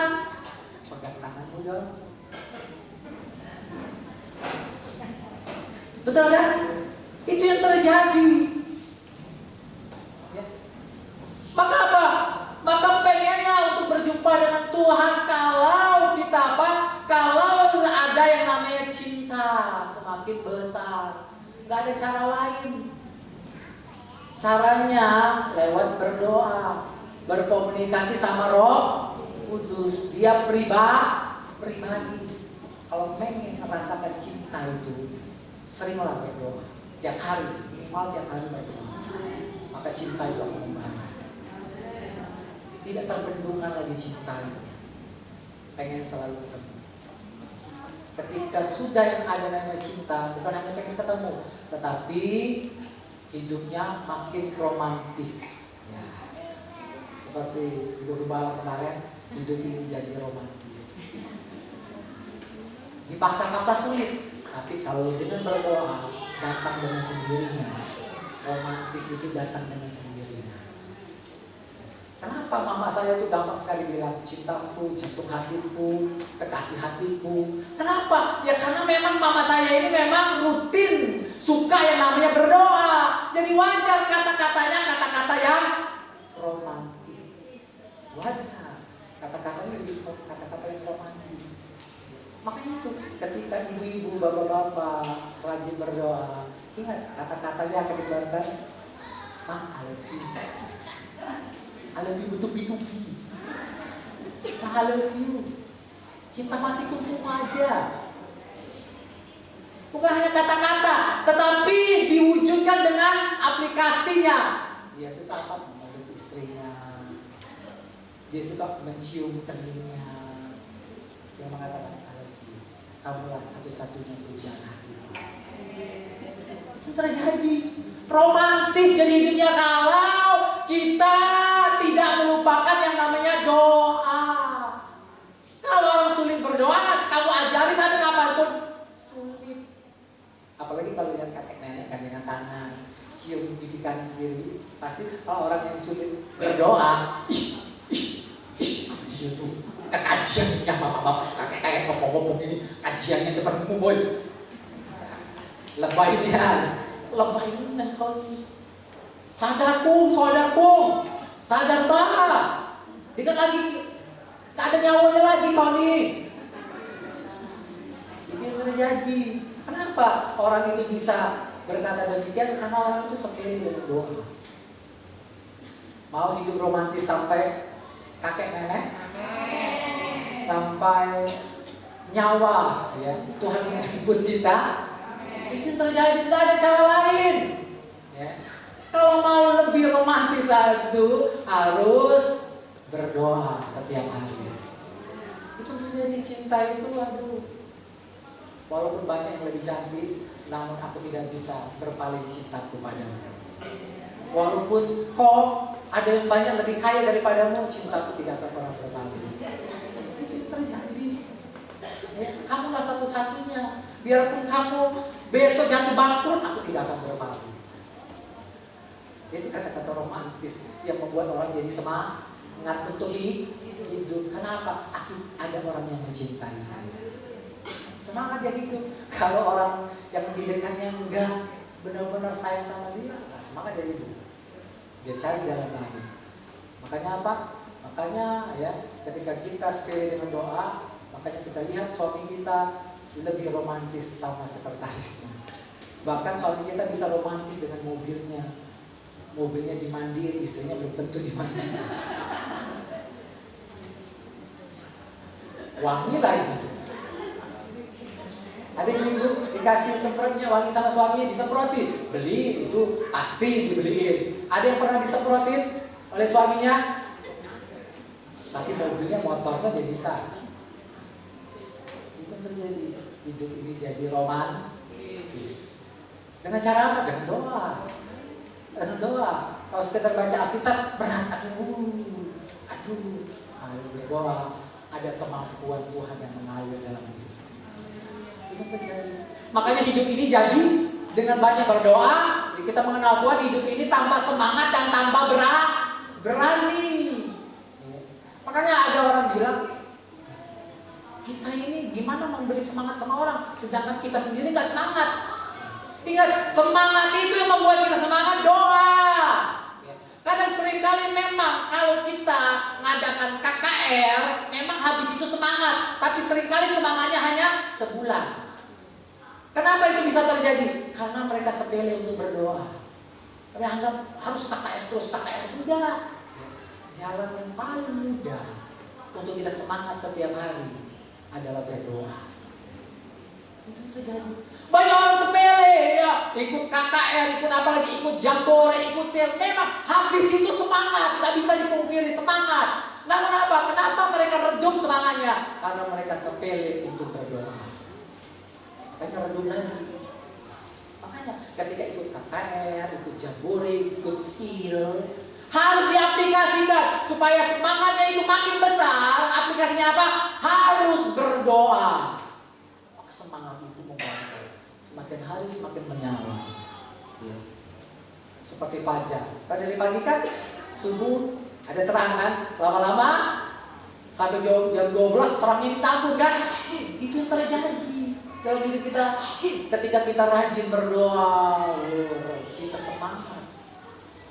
pegang tanganmu dong. Betul kan? Itu yang terjadi. Ya. Maka apa? Maka pengennya untuk berjumpa dengan Tuhan. Kalau kita apa? Kalau ada yang namanya cinta semakin besar, nggak ada cara lain. Caranya lewat berdoa, berkomunikasi sama Roh Kudus. Dia pribadi. Kalau pengen merasakan cinta itu, seringlah berdoa. Tiap hari, minimal tiap hari berdoa. Maka cinta itu akan membara. Tidak terbendungan lagi cinta itu. Pengen selalu ketemu. Ketika sudah yang ada namanya cinta, bukan hanya pengen ketemu, tetapi hidupnya makin romantis. Ya. Seperti Ibu Gembala kemarin, hidup ini jadi romantis. Dipaksa-paksa sulit, tapi kalau dengan berdoa datang dengan sendirinya. Romantis itu datang dengan sendirinya. Kenapa mama saya itu gampang sekali bilang cintaku, jantung hatiku, kekasih hatiku? Kenapa? Ya karena memang mama saya ini memang rutin suka yang namanya berdoa. Jadi wajar kata-katanya kata-kata yang romantis. Wajar kata-katanya kata-kata yang romantis. Makanya itu ketika ibu-ibu, bapak-bapak rajin berdoa, ingat kata-katanya akan dikeluarkan, I love you. I love you betul-betul. I love you. Cinta mati untung aja. Bukan hanya kata-kata, tetapi diwujudkan dengan aplikasinya. Dia suka apa? Memeluk istrinya. Dia suka mencium keningnya. Yang mengatakan I love you. Kamulah satu-satunya pujian hatiku. Itu terjadi. Romantis jadi hidupnya kalau kita tidak melupakan yang namanya doa. Kalau orang sulit berdoa, kamu ajari sampai kapanpun sulit. Apalagi kalau lihat kakek nenek gandengan tangan, cium pipi kanan kiri, pasti kalau orang yang sulit berdoa, dia tuh kekajian yang bapak-bapak kakek kayak ngomong-ngomong ini kajiannya depan umum boy. Lebay ini kan. Lebay ini kau ini. Sadar pung. Sadar Mbak, dia lagi gak ada nyawanya lagi kau nih. Itu yang terjadi. Kenapa orang itu bisa berkata demikian? Karena orang itu sepele dengan doa. Mau hidup romantis sampai kakek nenek, sampai nyawa, ya Tuhan menjemput kita. Itu terjadi, tidak ada cara lain. Ya. Kalau mau lebih romantis itu harus berdoa setiap hari. Itu terjadi, cinta itu, aduh. Walaupun banyak yang lebih cantik, namun aku tidak bisa berpaling cintaku padamu. Walaupun kau ada yang banyak lebih kaya daripadamu, cintaku tidak akan pernah berpaling. Itu yang terjadi. Ya, kamulah satu-satunya. Biarpun kamu besok jatuh bangkrut, aku tidak akan berpaling. Itu kata-kata romantis yang membuat orang jadi semangat untuk hidup. Kenapa? Ada orang yang mencintai saya. Semangat dia hidup. Kalau orang yang di dekatnya enggak benar-benar sayang sama dia, semangat dia hidup. Dia cari jalan lain. Makanya apa? Makanya ya, ketika kita sepele dengan doa, makanya kita lihat suami kita lebih romantis sama sekretarisnya. Bahkan suami kita bisa romantis dengan mobilnya. Mobilnya dimandiin, istrinya belum tentu dimandiin. Wangi lagi. Ada yang dikasih semprotnya wangi sama suaminya, disemproti, beli, itu pasti dibeliin. Ada yang pernah disemprotin oleh suaminya, tapi mobilnya, motornya dia bisa. Itu terjadi. Hidup ini jadi romantis. Dengan cara apa? Dengan doa. Dengan doa. Kalau sekedar baca Alkitab berat, aduh, berdoa, ada kemampuan Tuhan yang mengalir dalam hidup. Itu terjadi. Makanya hidup ini jadi dengan banyak berdoa, kita mengenal Tuhan. Hidup ini tambah semangat dan tambah berani. Makanya ada orang bilang, kita ini gimana memberi semangat sama orang, sedangkan kita sendiri gak semangat. Ingat, semangat itu yang membuat kita semangat, doa. Kadang seringkali memang kalau kita ngadakan KKR, memang habis itu semangat, tapi seringkali semangatnya hanya sebulan. Kenapa itu bisa terjadi? Karena mereka sepele untuk berdoa. Kami anggap harus KKR terus, KKR sudah. Jalan yang paling mudah untuk kita semangat setiap hari adalah berdoa. Itu terjadi. Banyak orang sepele ya, ikut KKR, ikut apalagi ikut jambore, ikut sel. Memang habis itu semangat, tidak bisa dipungkiri semangat. Nah kenapa? Kenapa mereka redup semangatnya? Karena mereka sepele untuk berdoa. Makanya redup lagi. Makanya ketika ikut KKR, ikut jambore, ikut sil, harus diaplikasikan supaya semangatnya itu makin besar. Aplikasinya apa? Harus berdoa. Maka semangat itu membantu. Semakin hari semakin menyala. Ya. Seperti fajar. Pada dari pagi kan subuh ada terang kan, lama-lama sampai jam 12 terangnya ditambun kan. Itu yang terjadi dalam hidup kita. Ketika kita rajin berdoa, kita semangat.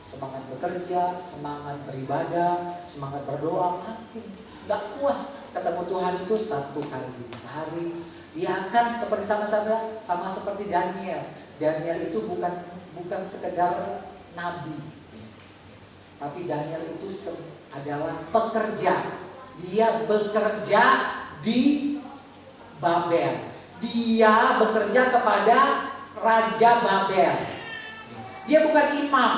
Semangat bekerja, semangat beribadah, semangat berdoa, makin gak puas. Ketemu Tuhan itu satu kali sehari. Dia akan seperti sama seperti Daniel. Daniel itu bukan sekedar nabi, tapi Daniel itu adalah pekerja. Dia bekerja di Babel. Dia bekerja kepada Raja Babel. Dia bukan imam.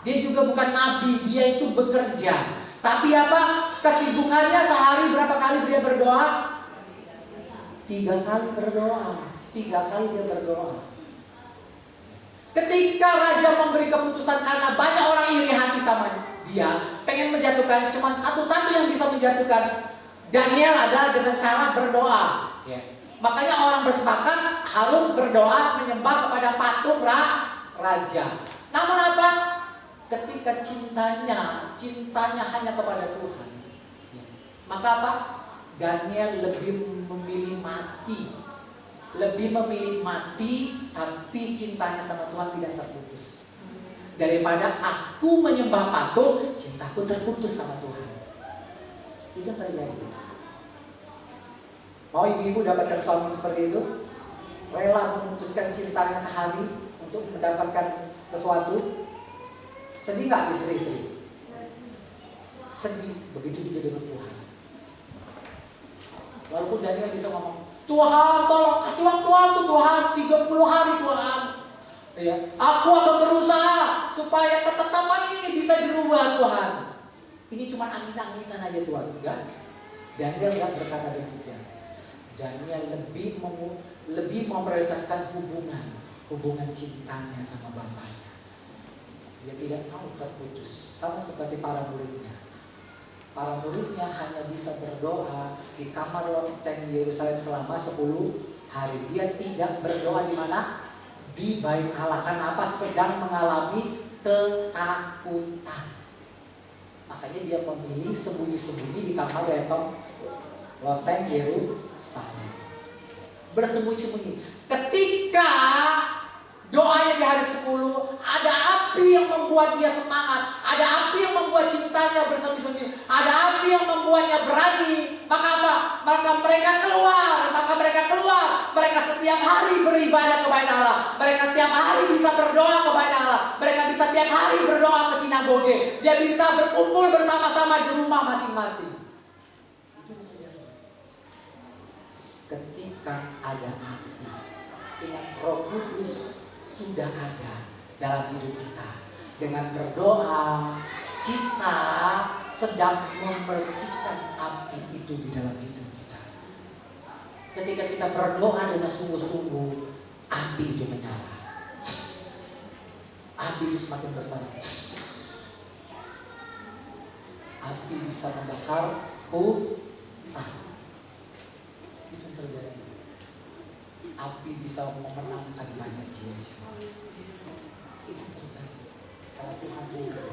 Dia juga bukan nabi, dia itu bekerja. Tapi apa? Kesibukannya sehari berapa kali dia berdoa? 3 kali berdoa. 3 kali dia berdoa. Ketika raja memberi keputusan karena banyak orang iri hati sama dia, pengen menjatuhkan, cuma satu-satu yang bisa menjatuhkan Daniel adalah dengan cara berdoa. Makanya orang bersepakat harus berdoa menyembah kepada patung raja. Namun apa? Ketika cintanya hanya kepada Tuhan, maka apa? Daniel lebih memilih mati, tapi cintanya sama Tuhan tidak terputus. daripada aku menyembah patung, cintaku terputus sama Tuhan. Itu yang terjadi. Mau ibu-ibu dapatkan suami seperti itu? Rela memutuskan cintanya sehari untuk mendapatkan sesuatu? Sedih nggak istri-istri? Sedih. Begitu juga dengan Tuhan. Walaupun Daniel bisa ngomong, Tuhan tolong kasih waktu aku Tuhan 30 hari Tuhan. Ya, aku akan berusaha supaya ketetapan ini bisa dirubah Tuhan. Ini cuma angin-anginan aja Tuhan. Enggak. Daniel enggak berkata demikian. Daniel lebih memprioritaskan hubungan cintanya sama bapaknya. Dia tidak mau terputus. Sama seperti para muridnya. Para muridnya hanya bisa berdoa di kamar loteng Yerusalem selama 10 hari. Dia tidak berdoa di mana? Di bait Allah. Kenapa? Sedang mengalami ketakutan. Makanya dia memilih sembunyi-sembunyi di kamar loteng Yerusalem. Bersembunyi-sembunyi. Ketika doanya di hari 10, ada api yang membuat dia semangat, ada api yang membuat cintanya bersemi-semi, ada api yang membuatnya berani. Maka apa? Maka mereka keluar, mereka setiap hari beribadah kepada Allah, mereka setiap hari bisa berdoa kepada Allah, mereka bisa setiap hari berdoa ke sinagoge, dia bisa berkumpul bersama-sama di rumah masing-masing. Itu yang terjadi. Ketika ada api, dengan Roh Kudus sudah ada dalam hidup kita. Dengan berdoa, kita sedang memercikan api itu di dalam hidup kita. Ketika kita berdoa dengan sungguh-sungguh, api itu menyala. Api itu semakin besar. Api bisa membakar hutan. Itu yang terjadi. Api bisa memenangkan banyak jiwa-jiwa. Itu terjadi karena Tuhan ridho.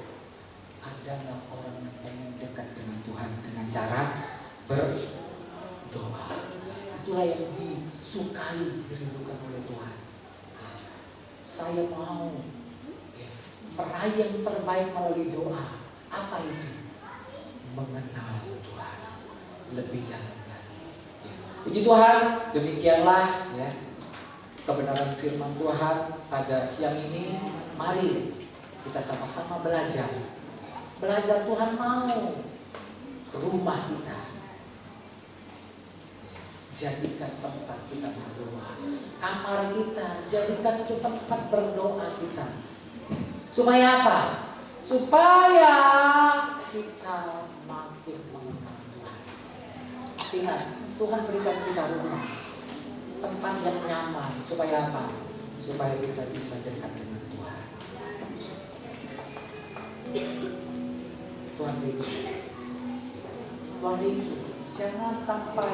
Ada nggak orang yang pengen dekat dengan Tuhan dengan cara berdoa? Itulah yang disukai, dirindukan oleh Tuhan. Saya mau meraih yang terbaik melalui doa. Apa itu? Mengenal Tuhan lebih dalam lagi. Puji Tuhan, demikianlah ya kebenaran firman Tuhan pada siang ini. Mari kita sama-sama belajar. Belajar Tuhan mau rumah kita jadikan tempat kita berdoa. Kamar kita jadikan itu tempat berdoa kita. Supaya apa? Supaya kita makin mengenal Tuhan. Ingat, Tuhan berikan kita rumah, tempat yang nyaman. Supaya apa? Supaya kita bisa dekat dengan Tuhan. Tuhan rindu. Tuhan rindu. Jangan sampai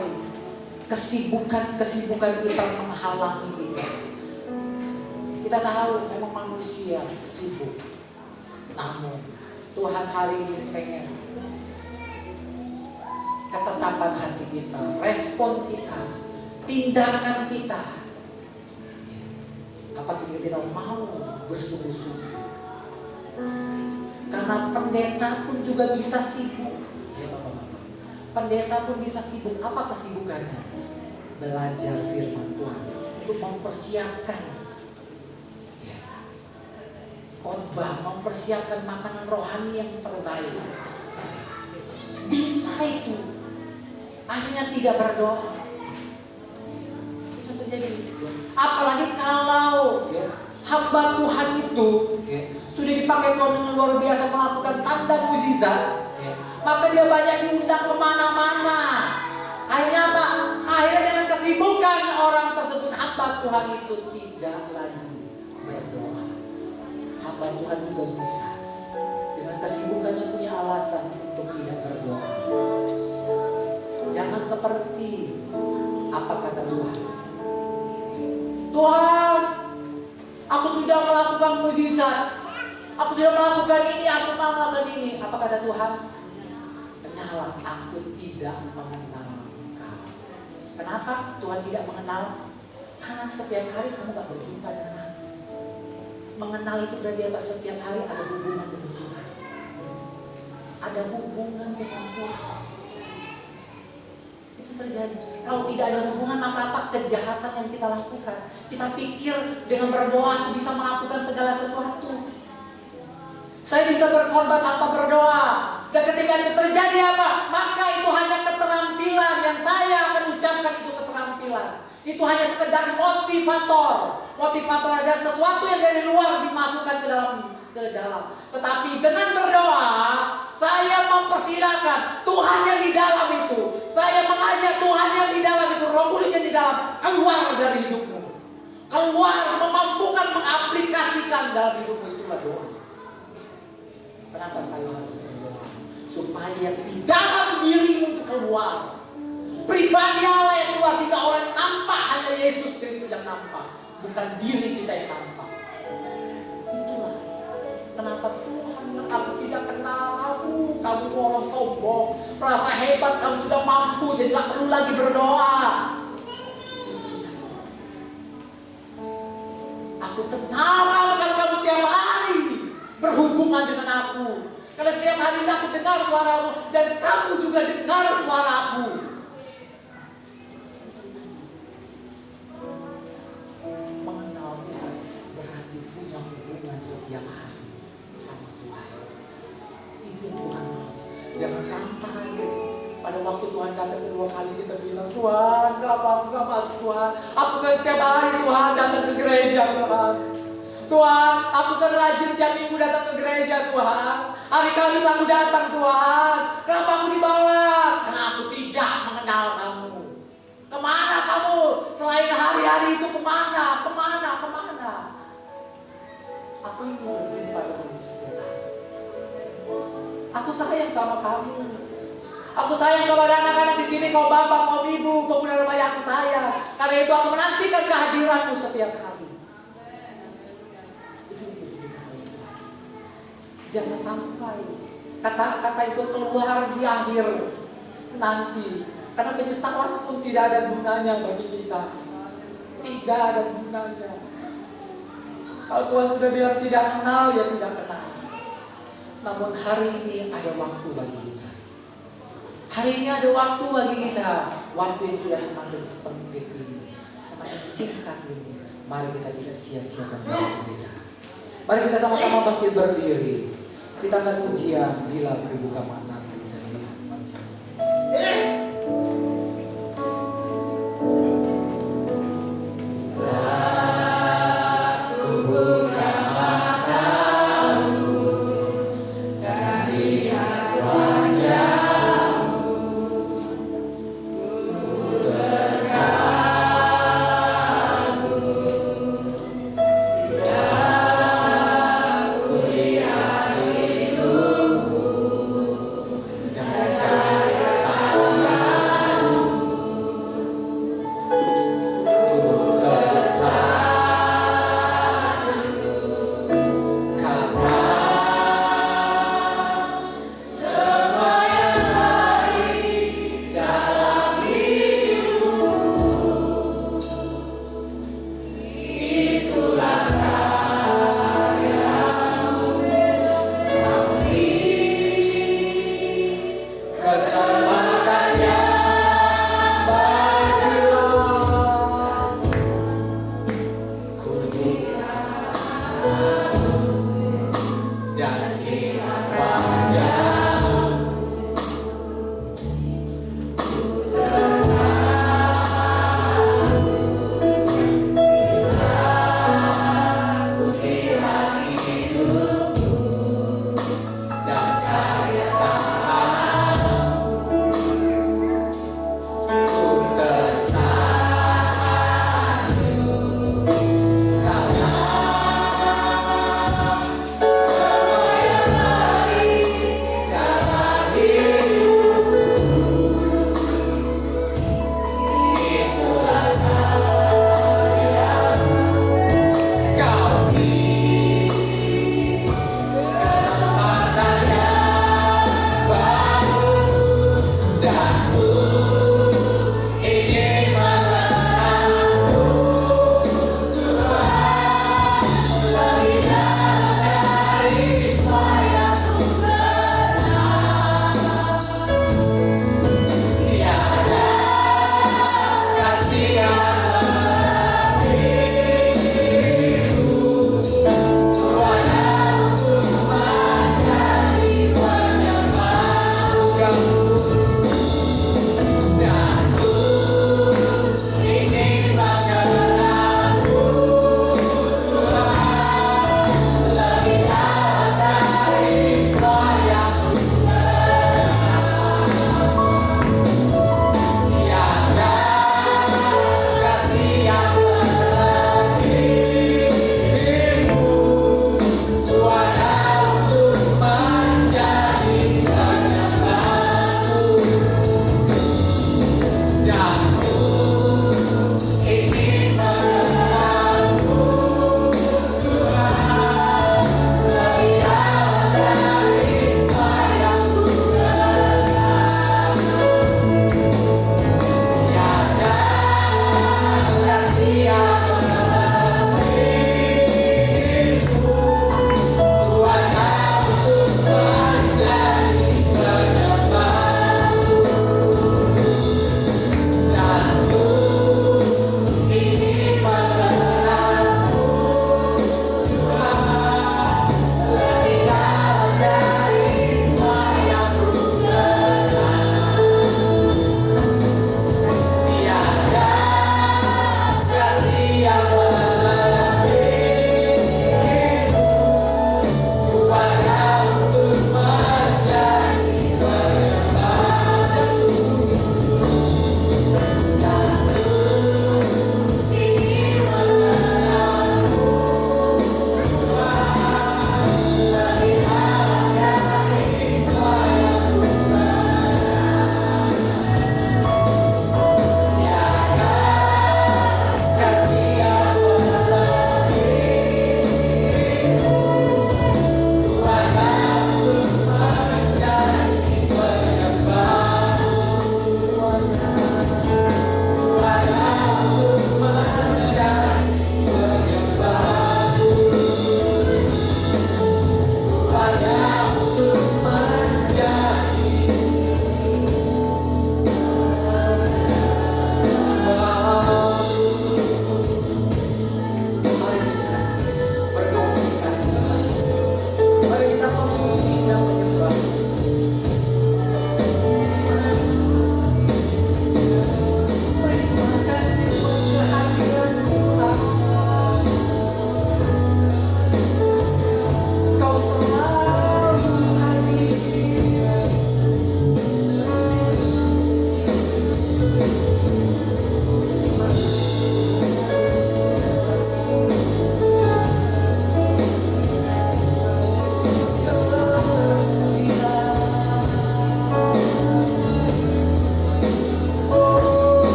kesibukan kita menghalangi kita. Kita tahu memang manusia sibuk. Namun Tuhan hari ini pengen ketetapan hati kita, respon kita, tindakan kita. Apa kita tidak mau bersungguh-sungguh? Karena pendeta pun juga bisa sibuk. Ya Bapak-bapak, pendeta pun bisa sibuk. Apa kesibukannya? Belajar firman Tuhan untuk mempersiapkan khotbah, mempersiapkan makanan rohani yang terbaik. Bisa itu. Akhirnya tidak berdoa. Itu terjadi. Apalagi kalau hamba Tuhan itu sudah dipakai Tuhan dengan luar biasa melakukan tanda mukjizat, maka dia banyak diundang kemana-mana. Akhirnya apa? Akhirnya dengan kesibukan orang tersebut, hamba Tuhan itu tidak lagi berdoa. Hamba Tuhan juga bisa dengan kesibukannya punya alasan untuk tidak berdoa. Jangan seperti apa kata Tuhan. Tuhan, aku sudah melakukan mukjizat, aku sudah melakukan ini, aku mau melakukan ini. Apa kata Tuhan? Kenyalah, aku tidak mengenal kau. Kenapa Tuhan tidak mengenal? Karena setiap hari kamu gak berjumpa dengan aku. Mengenal itu berarti apa? Setiap hari ada hubungan dengan Tuhan. Ada hubungan dengan Tuhan. Itu terjadi. Kalau tidak ada hubungan, maka apa? Kejahatan yang kita lakukan. Kita pikir dengan berdoa aku bisa melakukan segala sesuatu. Saya bisa berkorban tanpa berdoa. Dan ketika itu terjadi apa? Maka itu hanya keterampilan yang saya akan ucapkan, itu keterampilan. Itu hanya sekedar motivator. Motivator adalah sesuatu yang dari luar dimasukkan ke dalam. Tetapi dengan berdoa, saya mempersilahkan Tuhan yang di dalam itu. Saya mengajak Tuhan yang di dalam itu, Roh Kudus yang di dalam, keluar dari hidupmu. Keluar, memampukan, mengaplikasikan dalam hidupmu. Itulah doa. Kenapa saya harus berdoa? Supaya di dalam dirimu itu keluar pribadi Allah yang keluar, sehingga orang yang nampak hanya Yesus Kristus yang nampak, bukan diri kita yang nampak. Itulah kenapa Tuhan bilang, aku tidak kenal kamu. Kamu orang sombong, merasa hebat, kamu sudah mampu, jadi gak perlu lagi berdoa. Aku kenal kamu kan, kamu tiap hari berhubungan dengan aku. Karena setiap hari aku dengar suaramu, dan kamu juga dengar suaraku. Mengenal Tuhan berarti punya hubungan setiap hari sama Tuhan. Itu yang Tuhan mau. Jangan sampai pada waktu Tuhan datang kedua kali kita bilang, Tuhan, kenapa aku gak masuk Tuhan? Aku kan setiap hari Tuhan datang ke gereja Tuhan. Tuhan, aku kan rajin tiap minggu datang ke gereja Tuhan. Hari Kamis aku datang Tuhan. Kenapa aku ditolak? Karena aku tidak mengenal kamu. Kemana kamu? Selain hari-hari itu kemana? Aku ingin berjumpa dengan setiap hari. Aku sayang sama kamu. Aku sayang kepada anak-anak di sini, kau bapak, kau ibu, pemuda remaja, aku sayang. Karena itu aku menantikan kehadiranmu setiap hari. Jangan sampai kata-kata itu keluar di akhir nanti. Karena penyesalan pun tidak ada gunanya bagi kita. Tidak ada gunanya. Kalau Tuhan sudah bilang tidak kenal, ya tidak kenal. Namun hari ini ada waktu bagi kita. Hari ini ada waktu bagi kita. Waktu yang sudah semakin sempit ini, semakin singkat ini. Mari kita tidak sia-siakan waktu kita. Mari kita sama-sama bangkit berdiri. Kita akan ujian bila ku buka mataku dan lihat wajahmu.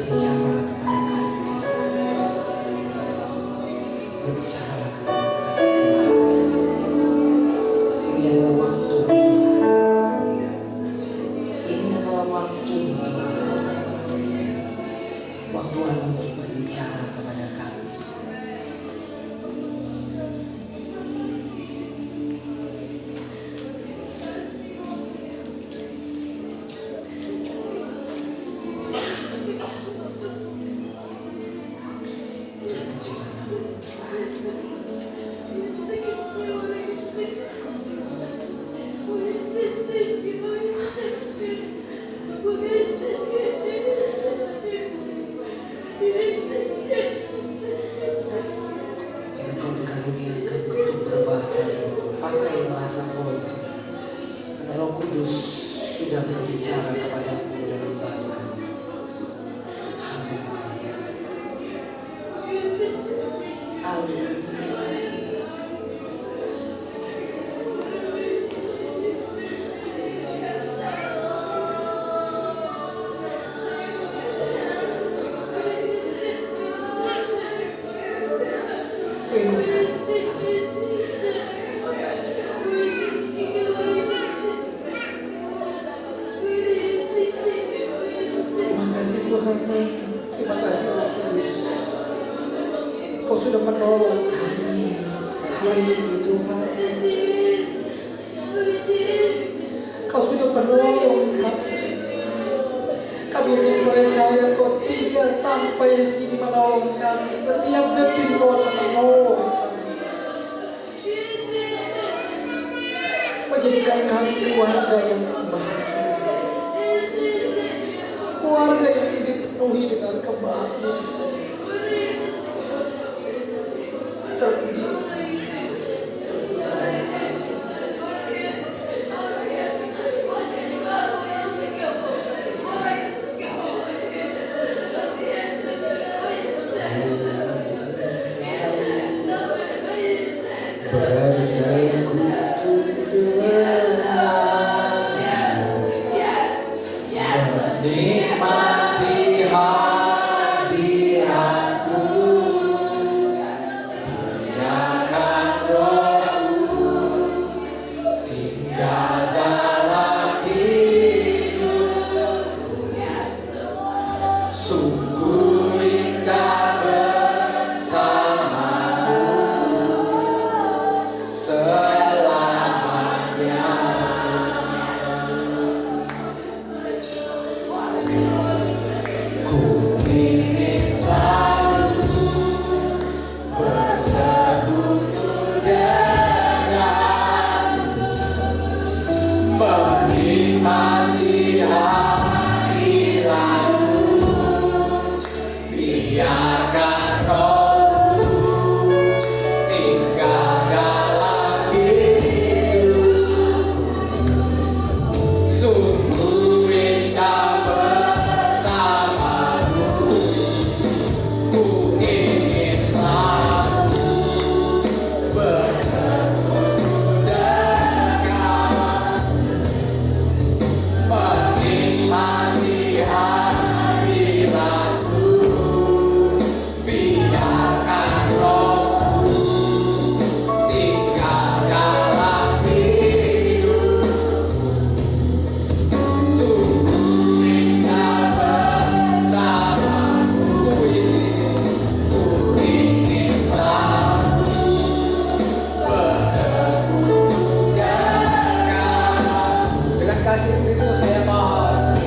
Berbicaralah kepada kami Tuhan. Berbicaralah kepada kami Tuhan. Ini adalah waktu Tuhan. Ini adalah waktu Tuhan. Waktu Allah untuk berbicara kepada kami. Jika kau dikaruniakan untuk berbahasa roh, pakai bahasa roh itu. Karena Roh Kudus sudah berbicara kepadamu dalam bahasa roh. Haleluya. Haleluya. Terima kasih. Terima kasih. Terima kasih Tuhan. Terima kasih Roh Kudus. Kau sudah menolong kami hari ini Tuhan. Kau sudah menolong kami. Kami ingin percaya Kau tidak sampai di sini menolong kami. Setiap detik Kau akan menolong kami. Menjadikan kami keluarga yang bahagia. Keluarga yang dipenuhi dengan kebahagiaan. Terpuji. Bersekutu denganmu,